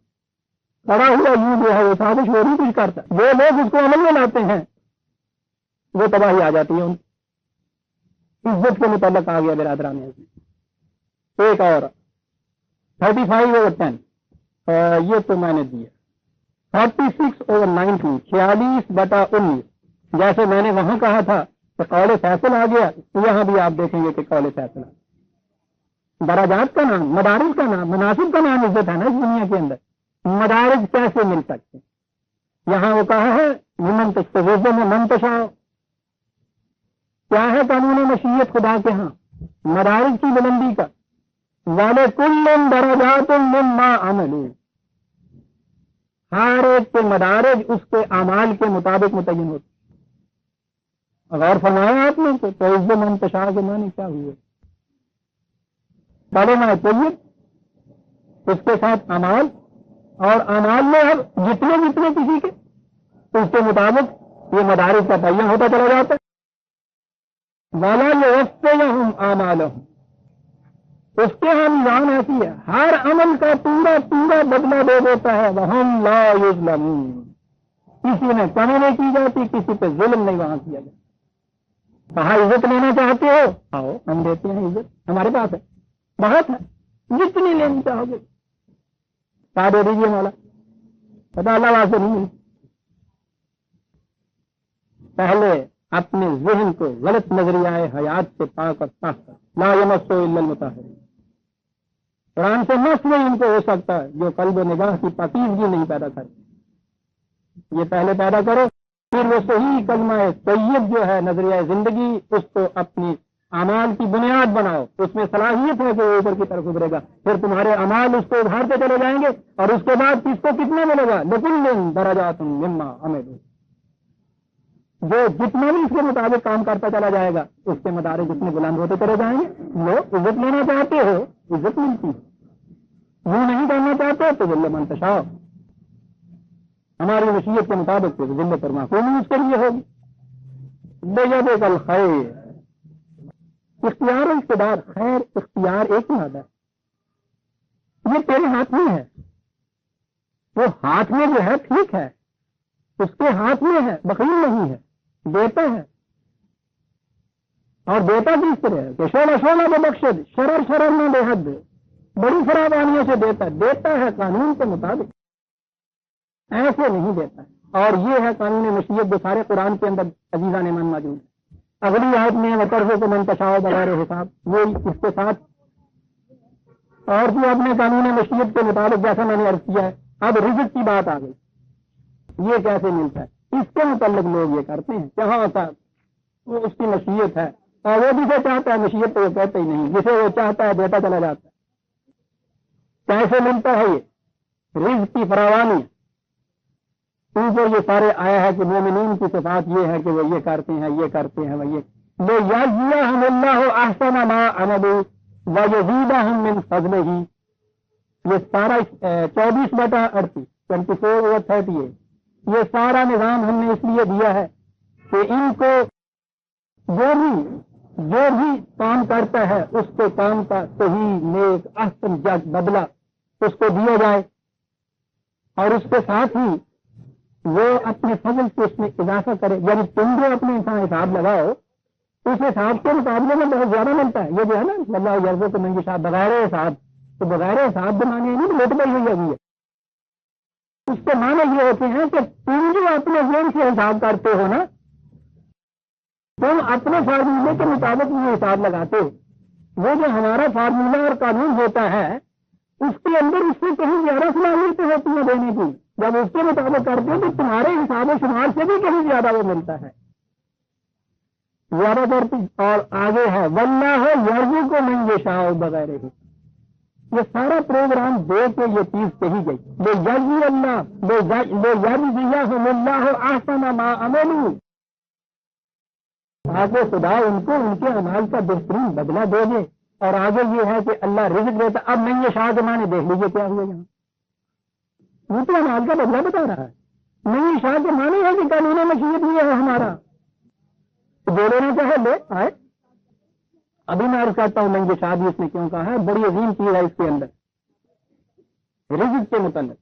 پڑا ہوا یوں جو ہے وہ سازش وہ نہیں کچھ کرتا. جو لوگ اس کو عمل میں لاتے ہیں وہ تباہی آ جاتی ہے ان. عزت کے متعلق آ گیا برادران. ایک اور 35/10 یہ تو میں نے دیا. 36/19 46/19. جیسے میں نے وہاں کہا تھا کہ قول فیصل آ گیا، تو یہاں بھی آپ دیکھیں گے کہ قول فیصل. درجات کا نام، مدارج کا نام، مناسب کا نام عزت ہے نا اس دنیا کے اندر. مدارج کیسے مل سکتے؟ یہاں وہ کہا ہے منتشا میں منتشا. کیا ہے قانون مشیت خدا کے ہاں؟ مدارج کی بلندی کا. وَلِكُلٍّ دَرَجَاتٌ مِّمَّا عَمِلُوا. ہر ایک کے مدارج اس کے اعمال کے مطابق متعین ہوتے. غور فرمایا آپ نے تو عزت منتشا کے معنی کیا ہوئے؟ کلمہ طیب، اس کے ساتھ اعمال، اور اعمال میں اب جتنے کسی کے اس کے مطابق یہ مدارج کا تعین ہوتا چلا جاتا ہے. وَلَا يُوَفِّيَهُمْ أَعْمَالَهُمْ. اس کے ہم نظام ایسی ہے، ہر عمل کا پورا بدلہ دے دیتا ہے. وَهُمْ لَا يُظْلَمُونَ. کسی میں کمی نہیں کی جاتی، کسی پہ ظلم نہیں وہاں کیا جاتا. کہاں عزت لینا چاہتے ہو؟ آؤ ہم دیتے ہیں عزت، ہمارے پاس ہے، بہت ہے، جتنی لینی چاہو گے دے دیجیے مولا. پتا اللہ واسطے نہیں ملتی. پہلے اپنے ذہن کو غلط نظریہ حیات سے پاک اور صاف کر. لا یمسہ الا المطہرون. قرآن سے نفس نہیں ان کو ہو سکتا جو قلب و نگاہ کی پاکیزگی نہیں پیدا کرتے. یہ پہلے پیدا کرو، پھر وہ صحیح کلمہ طیب جو ہے نظریہ زندگی اس کو اپنی اعمال کی بنیاد بناؤ. اس میں صلاحیت ہے کہ وہ اوپر کی طرف ابھرے گا. پھر تمہارے اعمال اس کو ابھارتے چلے جائیں گے، اور اس کے بعد کس کو کتنا ملے گا؟ لِكُلٍّ دَرَجَاتٌ مِّمَّا عَمِلُوا. جو جتنا بھی اس کے مطابق کام کرتا چلا جائے گا اس کے مدارج اتنے بلند ہوتے چلے جائیں گے. لو عزت لینا چاہتے ہو عزت ملتی ہے. یوں نہیں کرنا چاہتے تو ذل من تشاء، ہماری مشیت کے مطابق تو ذل پر معقوم اس کے لیے ہوگی. بیدک الخیر، اختیار و اقتدار، خیر اختیار ایک ہی مادہ ہے، یہ تیرے ہاتھ میں ہے. وہ ہاتھ میں جو ہے ٹھیک ہے، اس کے ہاتھ میں ہے، بخیل نہیں ہے، دیتا ہے. اور دیتا کس طرح ہے کہ شولہ شولہ میں بخشد، شرر شرر میں بے حد، بڑی فراوانیوں سے دیتا ہے قانون کے مطابق، ایسے نہیں دیتا ہے. اور یہ ہے قانون مشیت جو سارے قرآن کے اندر عزیزان ایمان موجود ہے. اگلی آیت میں وطرفوں کو منتشا بغیر حساب، وہ اس کے ساتھ اور جو اپنے قانون مشیت کے مطابق جیسا میں نے عرض کیا ہے. اب رزق کی بات آ گئی، یہ کیسے ملتا ہے، اس کے متعلق لوگ یہ کرتے ہیں کہ ہاں صاحب وہ اس کی مشیت ہے، اور وہ جسے چاہتا ہے مشیت تو وہ کہتے ہی نہیں، جسے وہ چاہتا ہے دیتا چلا جاتا ہے. کیسے ملتا ہے یہ رزق کی فراوانی؟ اوپر یہ سارے آیا ہے کہ مومنین کی صفات یہ ہے کہ وہ یہ کرتے ہیں، یہ کرتے ہیں، وہ یہ لیجزیہم اللہ احسن ما عملوا ویزیدہم من فضلہ. یہ سارا 24/38 24/30 یہ سارا نظام ہم نے اس لیے دیا ہے کہ ان کو جو بھی کام کرتا ہے اس کے کام کا صحیح نیک احسن جج بدلہ اس کو دیا جائے، اور اس کے ساتھ ہی وہ اپنے فضل سے اس میں اضافہ کرے. یعنی تم جو اپنے انسان حساب لگاؤ اس حساب کے مقابلے میں بہت زیادہ ملتا ہے. یہ جو ہے نا اللہ یرزو کو منگی صاحب بغیر حساب، تو بغیر حساب بنانے نہیں لوٹ پائی ہوئی ابھی ہے. اس کے معنی یہ ہوتے ہیں کہ تم جو اپنے ذہن سے حساب کرتے ہو نا، تم اپنے فارمولے کے مطابق یہ حساب لگاتے ہو. وہ جو ہمارا فارمولہ اور قانون ہوتا ہے اس کے اندر اس سے کہیں زیادہ صلاحیتیں ہوتی ہیں دینے کی. جب اس کے مطابق کرتے ہیں تو تمہارے حساب و شمار سے بھی کہیں زیادہ وہ ملتا ہے، زیادہ کرتی. اور آگے ہے واللہ یرزقو کو من یشاء بغیر حساب. یہ سارا پروگرام دے کے یہ چیز کہی گئی لیجزی لیجزیہم اللہ احسن ما عملوا، آگے خدا ان کو ان کے اعمال کا بہترین بدلہ دے دے. اور آگے یہ ہے کہ اللہ رزق دیتا. اب من یشاء کے معنی دیکھ لیجیے کیا ہوا یہاں، وہ تو اعمال کا بدلہ بتا رہا ہے. من یشاء کے معنی ہے کہ قانون مشیت یہ ہے ہمارا، جو لینا چاہے لے آئے. ابھی میں عرض کرتا ہوں من یشاء بھی اس نے کیوں کہا ہے، بڑی عظیم چیز ہے اس کے اندر رزق کے متعلق.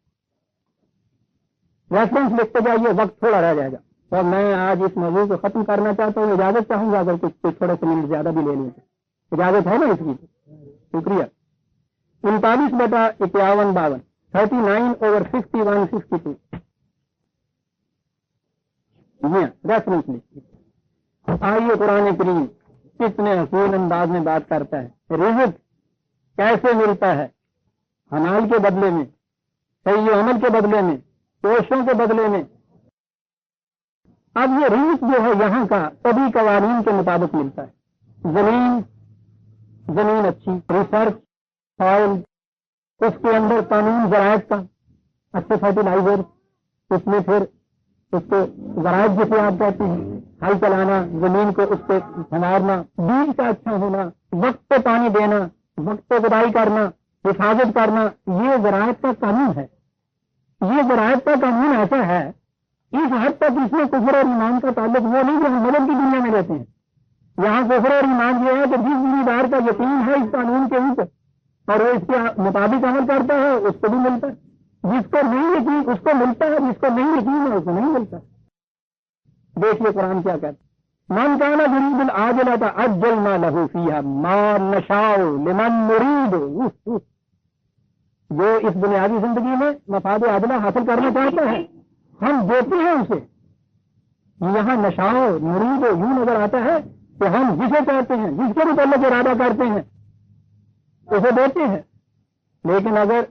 ریفرنس لکھتے جائیے، وقت تھوڑا رہ جائے گا، اور میں آج اس موضوع کو ختم کرنا چاہتا ہوں. اجازت چاہوں گا اگر کچھ تھوڑے سے منٹ زیادہ بھی لے لیں تو اجازت ہے نا اس کی؟ شکریہ. 39/51-52 39/51-52 ریفرنس لکھیے. آئیے قرآن کریم کتنے حسین انداز میں بات کرتا ہے. رزق کیسے ملتا ہے؟ حلال کے بدلے میں، صحیح عمل کے بدلے میں، کوششوں کے بدلے میں. اب یہ رزق جو ہے یہاں کا سبھی قوانین کے مطابق ملتا ہے. زمین اچھی، ریسرچ سوائل، اس کے اندر قانون زراعت کا، اچھے فرٹیلائزر، اس میں پھر اس کو زراعت جسے آپ کہتے ہیں، ہل چلانا، زمین کو اس پہ سنوارنا، بیج کا اچھا ہونا، وقت پہ پانی دینا، وقت پہ گڈائی کرنا، حفاظت کرنا، یہ زراعت کا قانون ہے. یہ زراعت کا قانون ایسا ہے اس حد تک اس میں کفر اور ایمان کا تعلق وہ نہیں جو ہم مدد کی دنیا میں لیتے ہیں. یہاں کفر اور ایمان یہ ہے کہ جس ذمہ دار کا یقین ہے اس قانون کے اوپر اور وہ اس کے مطابق عمل کرتا ہے اس کو بھی ملتا ہے، جس کو نہیں یقین اس کو ملتا ہے، جس کو نہیں یقین ہے اس کو نہیں ملتا. دیکھیے قرآن کیا کہتا ہے، من کان یرید العاجلۃ عجلنا لہ فیہا ما نشاء لمن نرید. جو اس بنیادی زندگی میں مفاد عادلہ حاصل کرنا چاہتا ہے ہم دیتے ہیں اسے. یہاں نشاء نرید یوں نظر آتا ہے کہ ہم جسے چاہتے ہیں، جس کے متعلق ارادہ کرتے ہیں اسے دیتے ہیں. لیکن اگر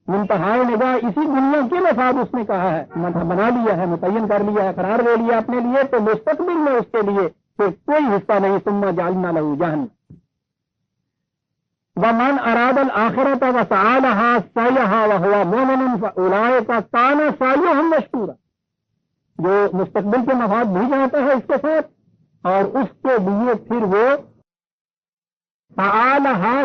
منتہائے نگاہ اسی دنیا کے مفاد اس نے کہا ہے، بنا لیا ہے، متعین کر لیا ہے، قرار دے لیا اپنے لیے، تو مستقبل میں اس کے لیے پھر کوئی حصہ نہیں. ثم جعلنا لہ جہنم. ومن اراد الآخرۃ وسعی لہا سعیہا وہو مؤمن فاولئک کان سعیہم مشکورا. جو مستقبل کے مفاد بھی چاہتا ہے اس کے ساتھ اور اس کے لیے پھر وہ سعی لہا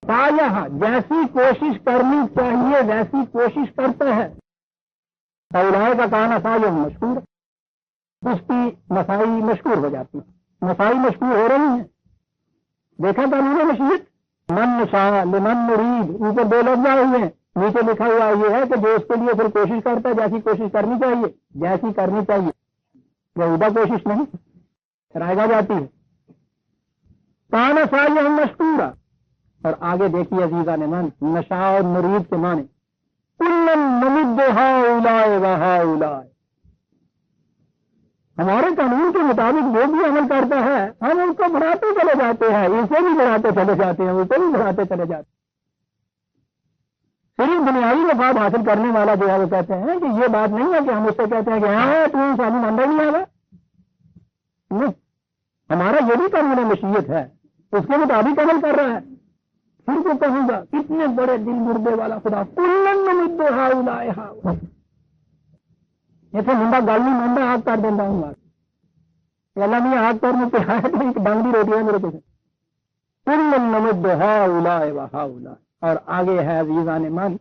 سایہ جیسی کوشش کرنی چاہیے ویسی کوشش کرتا ہے. اولائے کا کانا سایہ مشکور، اس کی مسائی مشکور ہو جاتی ہے. مسائی مشکور ہو رہی ہیں. دیکھا قانون مشیت، من نشاء لمن نرید، اوپر دو لفظ آئے ہوئے ہیں، نیچے لکھا ہوا یہ ہے کہ جو اس کے لیے پھر کوشش کرتا ہے جیسی کوشش کرنی چاہیے جیسی کرنی چاہیے، بہودہ کوشش نہیں رائگا جاتی ہے. کانا سایہ مشکورا. اور آگے دیکھیے عزیزان من، نشاء اور مرید کے معنی کلن نمد ہؤلاء وہؤلاء. ہمارے قانون کے مطابق جو بھی عمل کرتا ہے ہم ان کو بڑھاتے چلے جاتے ہیں، اسے بھی بڑھاتے چلے جاتے ہیں، اسے بھی بڑھاتے چلے جاتے ہیں. صرف بنیادی مفاد حاصل کرنے والا جو ہے وہ کہتے ہیں کہ یہ بات نہیں ہے کہ ہم اس سے کہتے ہیں کہ ہاں تو انسانی ماننا نہیں آگا. ہمارا یہ بھی قانون مشیت ہے، اس کے مطابق عمل کر رہا ہے. پھر تو کہوں گا کتنے بڑے دل مردے والا خدا، کلن نمد ہؤلاء ہؤلاء. ایسے منڈا گل نہیں منڈا آگ کر دینا ہوں گا اللہ نہیں آگ کرنے پہ آئے تو ایک ڈانگی روٹی ہے میرے کو. کلن نمد ہؤلاء وہؤلاء. اور آگے ہے عزیزان من،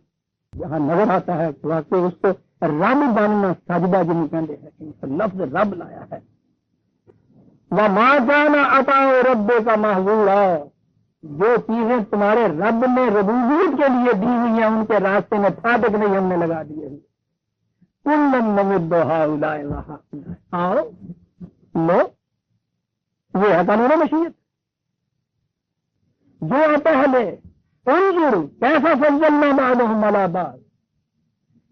جہاں نظر آتا ہے واقعی اس کو رب بننا سجدہ جنہوں کہتے ہیں، لفظ رب لایا ہے. وَمَا كَانَ عَطَاءُ رَبِّكَ مَحْظُورًا. جو چیزیں تمہارے رب نے ربوبیت کے لیے دی ہوئی ہیں ان کے راستے میں پھاٹک نہیں ہم نے لگا دیے ہوئے. کلن نمد ہؤلاء وہؤلاء. آؤ لو، یہ ہے قانون مشیت. جو پہلے انظر کیسا فضلنا بعضهم علی بعض.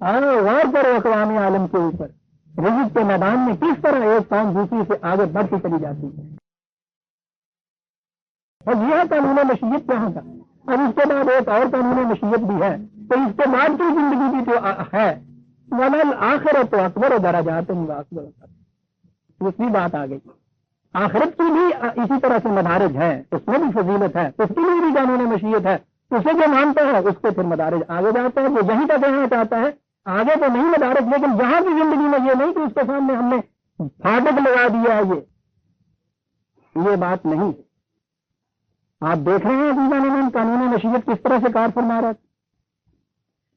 آؤ غور کرو اقوام عالم کے اوپر، رزق کے میدان میں کس طرح ایک قوم دوسری سے آگے بڑھتی چلی جاتی ہے. اور یہ قانون مشیت کہاں تھا. اب اس کے بعد ایک اور قانون مشیت بھی ہے، تو اس کے بعد کی زندگی بھی جو ہے وَلَلْآخِرَةُ أَكْبَرُ دَرَجَاتٍ وَأَكْبَرُ فَضْلًا. دوسری بات آ گئی، آخرت کی بھی اسی طرح سے مدارج ہے، اس میں بھی فضیلت ہے، اس کے لیے بھی قانون مشیت ہے. اسے جو مانتا ہے اس کو پھر مدارج آگے جاتا ہے. وہ یہیں تک کہنا چاہتا ہے آگے تو نہیں مدارج، لیکن جہاں کی زندگی میں یہ نہیں کہ اس کے سامنے ہم نے پھاٹک لگا دیا ہے، یہ بات نہیں. آپ دیکھ رہے ہیں عزیزان من قانون مشیت کس طرح سے کار فرما رہا ہے.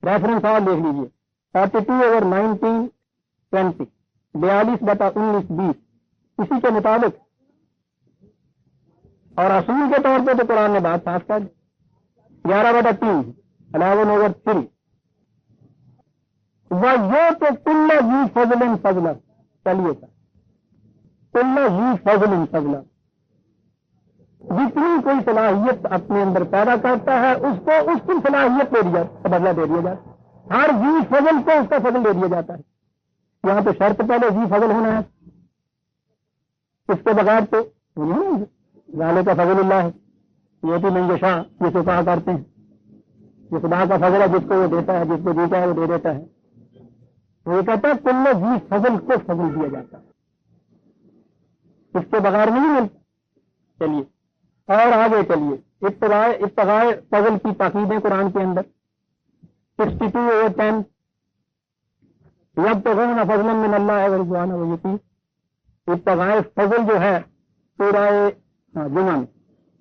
ریفرنس اور دیکھ لیجیے 42/19-20 42/19-20 اسی کے مطابق. اور اصول کے طور پہ تو قرآن نے بات صاف کر دی. 11/3 11/3 وَيُؤْتِ كُلَّ ذِي فَضْلٍ فَضْلَهُ. چلیے سر، كُلَّ ذِي فَضْلٍ فَضْلَهُ. جتنی کوئی صلاحیت اپنے اندر پیدا کرتا ہے اس کو اس کی صلاحیت بدلہ دے دیا جاتا ہے. ہر ذی فضل کو اس کا فضل دے دیا جاتا ہے. یہاں تو شرط پہلے ذی فضل ہونا ہے، اس کے بغیر تو ذالک فضل اللہ ہے. یہ بھی من یشاء، یہ تو کہا کرتے ہیں یہ خدا کا فضل ہے، جس کو وہ دیتا ہے، جس کو دیتا ہے وہ دے دیتا ہے. وہ کہتا ہے کل ذی فضل کو فضل دیا جاتا ہے، اس کے بغیر نہیں ملتا. چلیے اور آگے چلیے. ابتغاء فضل کی تاکیدیں قرآن کے اندر 62/10 یبتغون فضلا من اللہ ورضوانا ویقین. ابتغاء فضل جو ہے سورہ جمعہ میں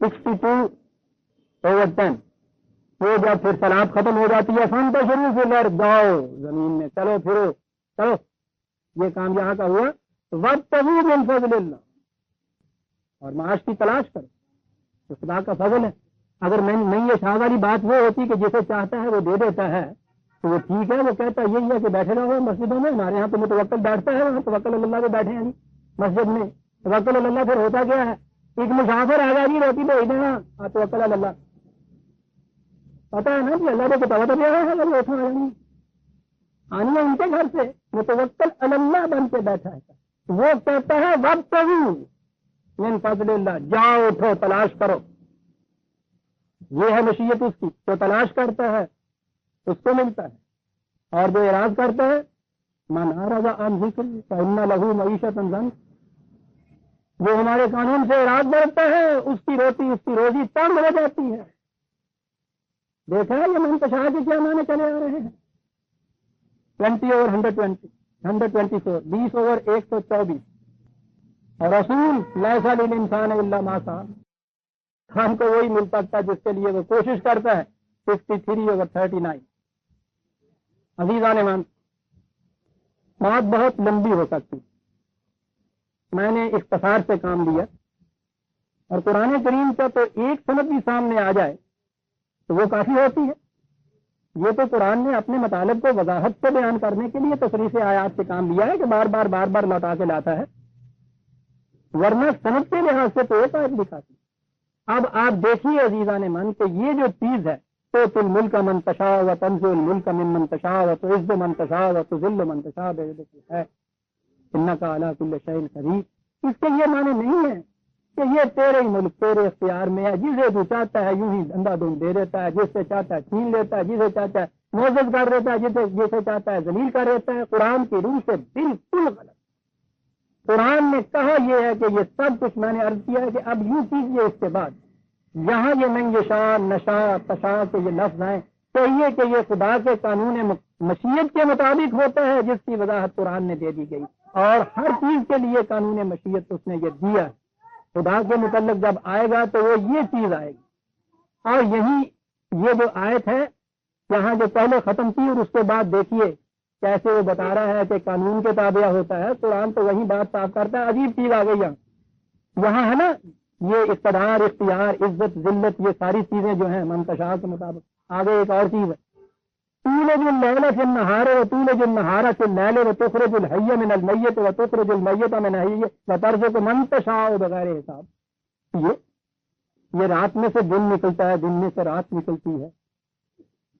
62/10 وہ جب پھر سلاد ختم ہو جاتی ہے فانتشروا فی الارض، جاؤ زمین میں چلو پھرو چلو، یہ کام یہاں کا ہوا. وابتغوا من فضل اللہ، اور معاش کی تلاش کرو، تو خدا کا فضل ہے. اگر میں یہ شاہ والی بات وہ ہوتی کہ جسے چاہتا ہے وہ دے دیتا ہے تو وہ ٹھیک ہے. وہ کہتا ہے یہی ہے کہ بیٹھے رہو مسجدوں میں، ہمارے یہاں تو متوکل بیٹھتا ہے، وہاں توکل اللہ پہ بیٹھے ہیں مسجد میں. توکل اللہ پھر ہوتا کیا ہے؟ ایک مسافر آ گیا جی روٹی تو دینا توکل اللہ. پتا ہے نا کہ اللہ کو توجہ دیا ہے اگر وہ آنی ہے ان کے گھر سے، متوکل اللہ بن کے بیٹھا ہے. وہ کہتا ہے وابتغوا من فضل اللہ، جاؤ اٹھو تلاش کرو. یہ ہے مشیت اس کی. جو تلاش کرتا ہے اس کو ملتا ہے، اور جو اعراض کرتا ہے من اعرض عن ذکر فإن له معیشۃ ضنکا. جو ہمارے قانون سے اعراض برتتا ہے اس کی روٹی اس کی روزی تنگ ہو جاتی ہے. دیکھا ہے یہ منتشا کے کیا معنی چلے آ رہے ہیں. 20/120 124 20/124 اور رسول لیس للانسان الا ما سعى. ہم کو وہی مل سکتا ہے جس کے لیے وہ کوشش کرتا ہے. 53/39. عزیزان مان، بات بہت لمبی ہو سکتی، میں نے اختصار سے کام لیا، اور قرآن کریم کا تو ایک سند بھی سامنے آ جائے تو وہ کافی ہوتی ہے. یہ تو قرآن نے اپنے مطالب کو وضاحت سے بیان کرنے کے لیے تصریف آیات سے کام لیا ہے کہ بار بار لوٹا کے لاتا ہے، ورنہ سند کے لحاظ سے تو ایک آیت دکھاتی. اب آپ دیکھیے عزیزان من کہ یہ جو چیز ہے تو تل ملک منتشا و تنزل الملک من منتشا و تعز من تشاء و تذل من تشاء بیدک ہے انک علی کل شیء قدیر. اس کے یہ معنی نہیں ہے کہ یہ تیرے ہی ملک تیرے اختیار میں ہے، جسے تو چاہتا ہے یوں ہی اندھا دھند دے دیتا ہے، جس سے چاہتا ہے چھین لیتا ہے، جسے چاہتا ہے معزز کر دیتا ہے، جسے چاہتا ہے ذلیل کر دیتا ہے. قرآن کی روح سے بالکل غلط. قرآن نے کہا یہ ہے کہ یہ سب کچھ میں نے عرض کیا ہے کہ اب یوں کیجیے اس کے بعد یہاں یہ من یشاء نشا تشا کے یہ لفظ ہیں، چاہیے کہ یہ خدا کے قانون مشیت کے مطابق ہوتا ہے جس کی وضاحت قرآن نے دے دی گئی، اور ہر چیز کے لیے قانون مشیت اس نے یہ دیا. خدا کے متعلق جب آئے گا تو وہ یہ چیز آئے گی. اور یہی یہ جو آیت ہے یہاں جو پہلے ختم کی اور اس کے بعد دیکھیے کیسے وہ بتا رہا ہے کہ قانون کے تابع ہوتا ہے. قرآن تو وہی بات صاف کرتا ہے. عجیب چیز آ گئی یہاں ہے نا، یہ اقتدار اختیار عزت ذلت یہ ساری چیزیں جو ہیں منتشا کے مطابق. آگے ایک اور چیز ہے، تولج اللیل فی النہار وتولج النہار فی اللیل وتخرج الحی من المیت وتخرج المیت من الحی وترزق من تشاء بغیر حساب. یہ رات میں سے دن نکلتا ہے، دن میں سے رات نکلتی ہے،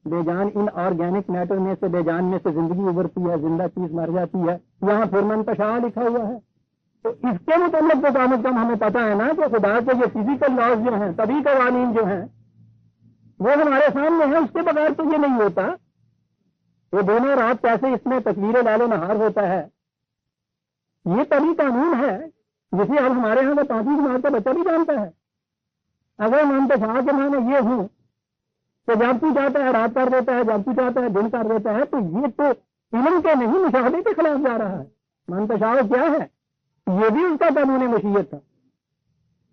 بے جان ان آرگینک میٹر میں سے بے جان میں سے زندگی ابھرتی ہے، زندہ چیز مر جاتی ہے. یہاں پھر منتشا لکھا ہوا ہے. تو اس کے متعلق تو کم از کم ہمیں پتا ہے نا کہ خدا کے یہ فزیکل لاز جو ہیں، طبی قوانین جو ہیں وہ ہمارے سامنے ہیں. اس کے بغیر تو یہ نہیں ہوتا. وہ دونوں رات کیسے اس میں تصویر لیل و نہار ہوتا ہے، یہ طبی قانون ہے جسے اب ہمارے یہاں کا 5ویں جماعت کا بچہ بھی جانتا ہے. اگر منتشا کے معنی یہ ہوں کہ جب تو چاہتا ہے رات کر دیتا ہے، جب تو چاہتا ہے دن کر دیتا ہے، تو یہ تو علم کے نہیں مشاہدے کے خلاف جا رہا ہے. منتشا کیا ہے؟ یہ بھی اس کا قانون مشیت تھا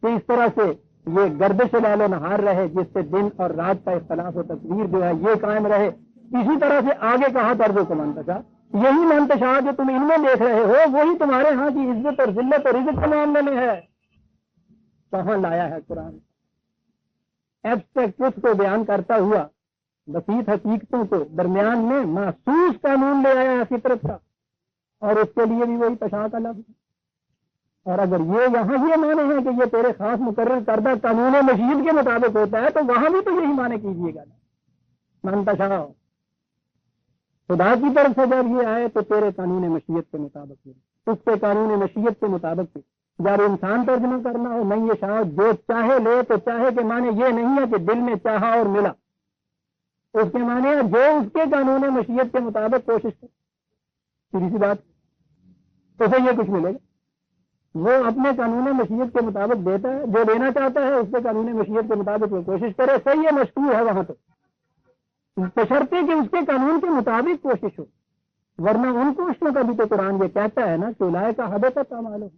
کہ اس طرح سے یہ گردش لیل و نہار رہے جس سے دن اور رات کا اختلاف و تصویر جو ہے یہ قائم رہے. اسی طرح سے آگے کہا طرز کو منتشا، یہی منتشا جو تم ان میں دیکھ رہے ہو وہی تمہارے ہاں کی عزت اور ذلت اور عزت کے معاملے میں ہے. کہاں لایا ہے قرآن؟ ایبسٹریکٹ کو بیان کرتا ہوا بسیط حقیقتوں کو درمیان میں محسوس قانون لے آیا ہے فطرت کا، اور اس کے لیے بھی وہی تشاء کا لفظ. اور اگر یہ یہاں یہ معنی ہے کہ یہ تیرے خاص مقرر کردہ قانون مشیت کے مطابق ہوتا ہے تو وہاں بھی تو یہی معنی کیجیے گا نا. منتشا خدا کی طرف سے جب یہ آئے تو تیرے قانون مشیت کے مطابق ہے، اس کے قانون مشیت کے مطابق ہے. جب انسان ترجمہ کرنا ہو نہیں یہ شاید جو چاہے لے تو چاہے کے معنی یہ نہیں ہے کہ دل میں چاہا اور ملا. اس کے معنی ہے جو اس کے قانون مشیت کے مطابق کوشش کرے. سیدھی سی بات، اسے یہ کچھ ملے گا. وہ اپنے قانون مشیت کے مطابق دیتا ہے، جو لینا چاہتا ہے اس کے قانون مشیت کے مطابق وہ کوشش کرے. صحیح ہے، مشکور ہے وہاں تو بشرطے کہ اس کے قانون کے مطابق کوشش ہو. ورنہ ان کوششوں کا بھی تو قرآن یہ کہتا ہے نا کہ اولئک حبطت اعمالہم،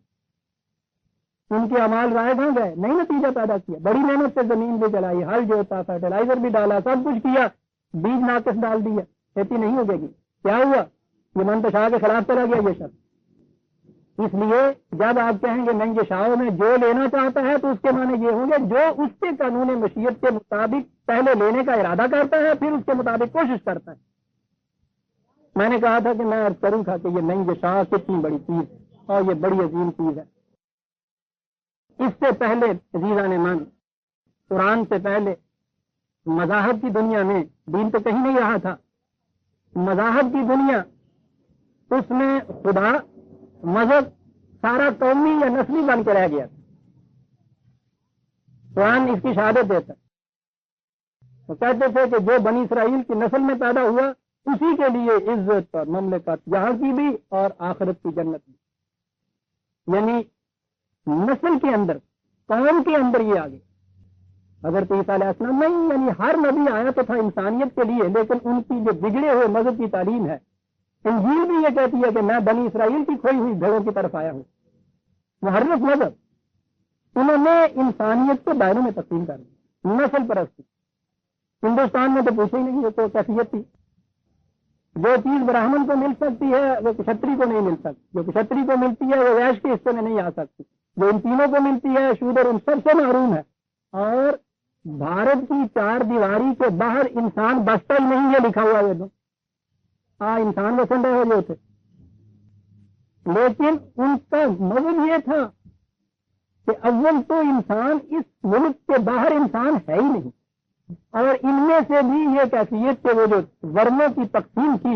ان کے اعمال رائے کہاں گئے، نہیں نتیجہ پیدا کیا. بڑی محنت سے زمین بھی چلائی، ہل جوتا، فرٹیلائزر بھی ڈالا، سب کچھ کیا، بیج ناقص ڈال دیا، کھیتی نہیں ہوگی گی. کیا ہوا؟ یہ منتشا کے خلاف چلا گیا یہ شخص. اس لیے جب آپ کہیں گے من یشاء میں جو لینا چاہتا ہے تو اس کے معنی یہ ہوں گے جو اس کے قانون مشیت کے مطابق پہلے لینے کا ارادہ کرتا ہے پھر اس کے مطابق کوشش کرتا ہے. میں نے کہا تھا کہ میں عرض کروں تھا کہ یہ من یشاء کتنی بڑی چیز ہے اور یہ بڑی عظیم چیز ہے. اس سے پہلے عزیزان من، قرآن سے پہلے مذاہب کی دنیا میں دین تو کہیں نہیں رہا تھا. مذاہب کی دنیا اس میں خدا مذہب سارا قومی یا نسلی بن کے رہ گیا. قرآن اس کی شہادت دیتا ہے. وہ کہتے تھے کہ جو بنی اسرائیل کی نسل میں پیدا ہوا اسی کے لیے عزت اور مملکت یہاں کی بھی اور آخرت کی جنت بھی. یعنی نسل کے اندر، قوم کے اندر یہ آگے. حضرت عیسیٰ علیہ السلام نہیں، یعنی ہر نبی آیا تو تھا انسانیت کے لیے، لیکن ان کی جو بگڑے ہوئے مذہب کی تعلیم ہے، انجیل بھی یہ کہتی ہے کہ میں بنی اسرائیل کی کھوئی ہوئی بھیڑوں کی طرف آیا ہوں. محرف مذہب انہوں نے انسانیت کو دائروں میں تقسیم کر دیا. نسل پرستی ہندوستان میں تو پوچھے ہی نہیں, وہ تو کیفیت تھی. جو چیز براہمن کو مل سکتی ہے وہ کشتری کو نہیں مل سکتی, جو کشتری کو ملتی ہے وہ ویش کے حصے میں نہیں آ سکتی, جو ان تینوں کو ملتی ہے شودر ان سب سے محروم ہے. اور بھارت کی چار دیواری کے باہر انسان بستا ہی نہیں ہے, لکھا ہوا ہے تو انسان وسن رہے ہو جو تھے. لیکن ان کا مذہب یہ تھا کہ اول تو انسان اس ملک کے باہر انسان ہے ہی نہیں, اور ان میں سے بھی یہ کیفیت کہ وہ جو ورنوں کی تقسیم کی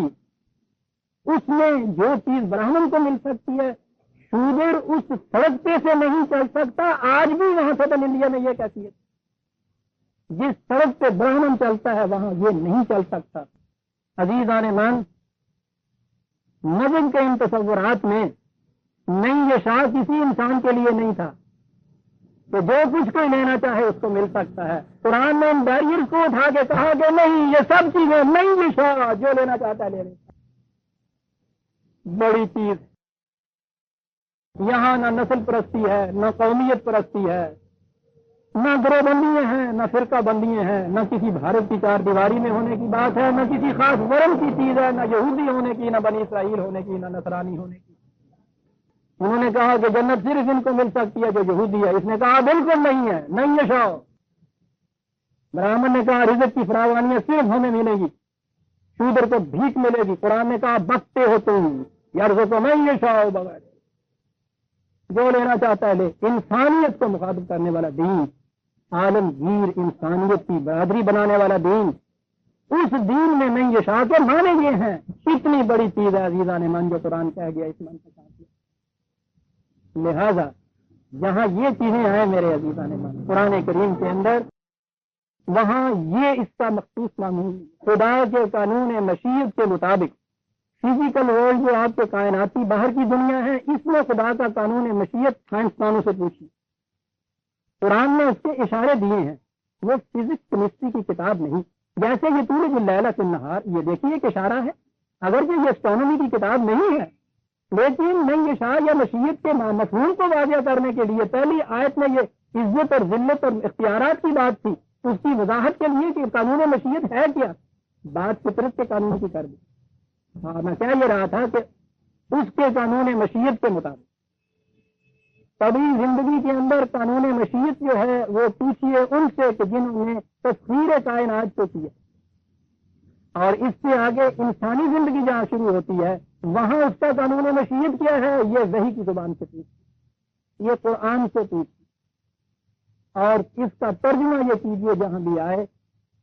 اس میں جو چیز براہمن کو مل سکتی ہے شودر اس سڑک پہ سے نہیں چل سکتا. آج بھی وہاں سدرن انڈیا میں یہ کیفیت, جس سڑک پہ براہمن چلتا ہے وہاں یہ نہیں چل سکتا. عزیزان مان, نظم کے ان تصورات میں نہیں یہ شاہ کسی انسان کے لیے نہیں تھا کہ جو کچھ کوئی لینا چاہے اس کو مل سکتا ہے. قرآن نے ان بیریئر کو اٹھا کے کہا کہ نہیں, یہ سب چیزیں نہیں, یہ شاہ جو لینا چاہتا ہے لے لے. بڑی چیز یہاں نہ نسل پرستی ہے, نہ قومیت پرستی ہے, نہ گروہ بندیاں ہیں, نہ فرقہ بندیاں ہیں, نہ کسی بھارت کی چار دیواری میں ہونے کی بات ہے, نہ کسی خاص ورم کی چیز ہے, نہ یہودی ہونے کی, نہ بنی اسرائیل ہونے کی, نہ نصرانی ہونے کی. انہوں نے کہا کہ جنت صرف ان کو مل سکتی ہے جو یہودی ہے. اس نے کہا بالکل نہیں ہے, نہیں ہے شاہ. براہمن نے کہا رزق کی فراوانی صرف ہمیں ملے گی, شودر کو بھیک ملے گی. قرآن نے کہا بکتے ہو تم یار کو نہیں یہ شاہ بغیر جو لینا چاہتا ہے لے. انسانیت کو مخاطب کرنے والا دین, عالمگیر انسانیت کی برادری بنانے والا دین, اس دین میں نہیں یہ شاہ کے مانے یہ ہیں. اتنی بڑی چیز ہے عزیزان من جو قرآن کہہ گیا اس من کے ساتھ. لہذا جہاں یہ چیزیں آئے میرے عزیزان من قرآن کریم کے اندر, وہاں یہ اس کا مخصوص قانون خدا کے قانون مشیت کے مطابق فزیکل ورلڈ جو آپ کے کائناتی باہر کی دنیا ہے اس میں خدا کا قانون مشیت سائنسدانوں سے پوچھی. قرآن نے اس کے اشارے دیے ہیں, وہ فزکس کیمسٹری کی کتاب نہیں. جیسے یہ طول اللیل فی النہار, یہ دیکھیے ایک اشارہ ہے, اگرچہ یہ اسٹرانومی کی کتاب نہیں ہے, لیکن نہیں اشار یا مشیت کے مفہوم کو واضح کرنے کے لیے پہلی آیت میں یہ عزت اور ذلت اور اختیارات کی بات تھی, اس کی وضاحت کے لیے کہ قانون مشیت ہے کیا, بات فطرت کے قانون کی کر دی. ہاں میں کہہ یہ رہا تھا کہ اس کے قانون مشیت کے مطابق کبھی زندگی کے اندر قانون مشیت جو ہے وہ پوچھیے ان سے کہ جنہوں نے تصویر کائنات کو کیا, اور اس سے آگے انسانی زندگی جہاں شروع ہوتی ہے وہاں اس کا قانون مشیت کیا ہے, یہ وحی کی زبان سے پوچھیے, یہ قرآن سے پوچھیے, اور اس کا ترجمہ یہ کیجیے جہاں بھی آئے,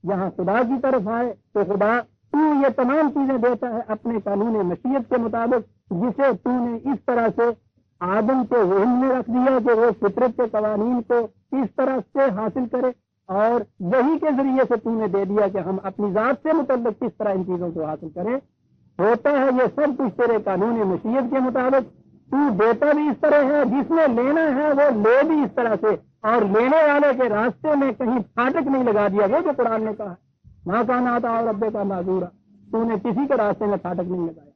جہاں خدا کی طرف آئے تو خدا تو یہ تمام چیزیں دیتا ہے اپنے قانون مشیت کے مطابق, جسے تو نے اس طرح سے آدم کے ذہن میں رکھ دیا کہ وہ فطرت کے قوانین کو اس طرح سے حاصل کرے, اور وہی کے ذریعے سے تو نے دے دیا کہ ہم اپنی ذات سے متعلق کس طرح ان چیزوں کو حاصل کریں. ہوتا ہے یہ سب کچھ تیرے قانون مشیت کے مطابق, تو دیتا بھی اس طرح ہے, جس نے لینا ہے وہ لے بھی اس طرح سے, اور لینے والے کے راستے میں کہیں پھاٹک نہیں لگا دیا. وہ جو قرآن نے کہا ماں کا ناتا اور رب کا معذورا, تو نے کسی کے راستے میں پھاٹک نہیں لگایا.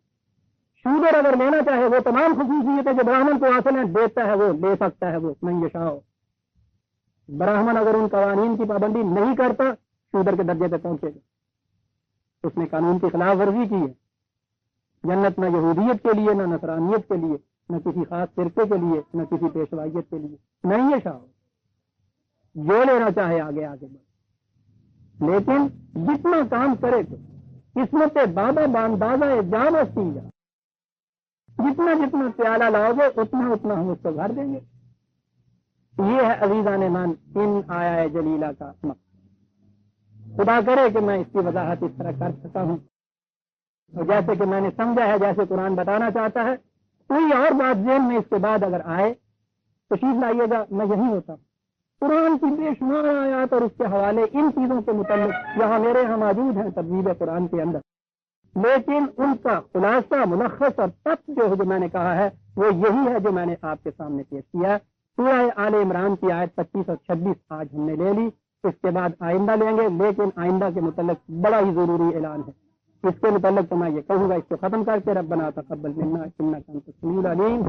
شودر اگر لینا چاہے وہ تمام خصوصیتیں جو براہمن کو حاصل ہیں دیتا ہے, وہ لے سکتا ہے, وہ نہیں یہ شاہ. براہمن اگر ان قوانین کی پابندی نہیں کرتا شودر کے درجے پہ پہنچے گا, اس نے قانون کی خلاف ورزی کی ہے. جنت نہ یہودیت کے لیے, نہ نصرانیت کے لیے, نہ کسی خاص فرقے کے لیے, نہ کسی پیشوائیت کے لیے, نہیں یہ شاہ. جو لینا چاہے آگے آگے بڑھ, لیکن جتنا کام کرے تو قسمت بابا باندازہ جام ہستی جا, جتنا جتنا پیالہ لاؤ گے اتنا اتنا ہم اس کو بھر دیں گے. یہ ہے عزیزان مان ان آیا جلیلہ کا مقصد. خدا کرے کہ میں اس کی وضاحت اس طرح کر سکتا ہوں, اور جیسے کہ میں نے سمجھا ہے, جیسے قرآن بتانا چاہتا ہے. کوئی اور بات ذہن میں اس کے بعد اگر آئے تشریف لائیے گا, میں یہیں ہوتا ہوں. قرآن کی بے شمار آیات اور اس کے حوالے ان چیزوں کے متعلق یہاں میرے یہاں موجود ہیں ترغیب قرآن کے اندر, لیکن ان کا خلاصہ ملخص اور تب جو میں نے کہا ہے وہ یہی ہے جو میں نے آپ کے سامنے پیش کیا. سورہ آل عمران کی آیت 25 اور 26 آج ہم نے لے لی, اس کے بعد آئندہ لیں گے, لیکن آئندہ کے متعلق بڑا ہی ضروری اعلان ہے. اس کے متعلق تو میں یہ کہوں گا, اس کو ختم کر کے ربنا تقبل منا انک انت السمیع العلیم.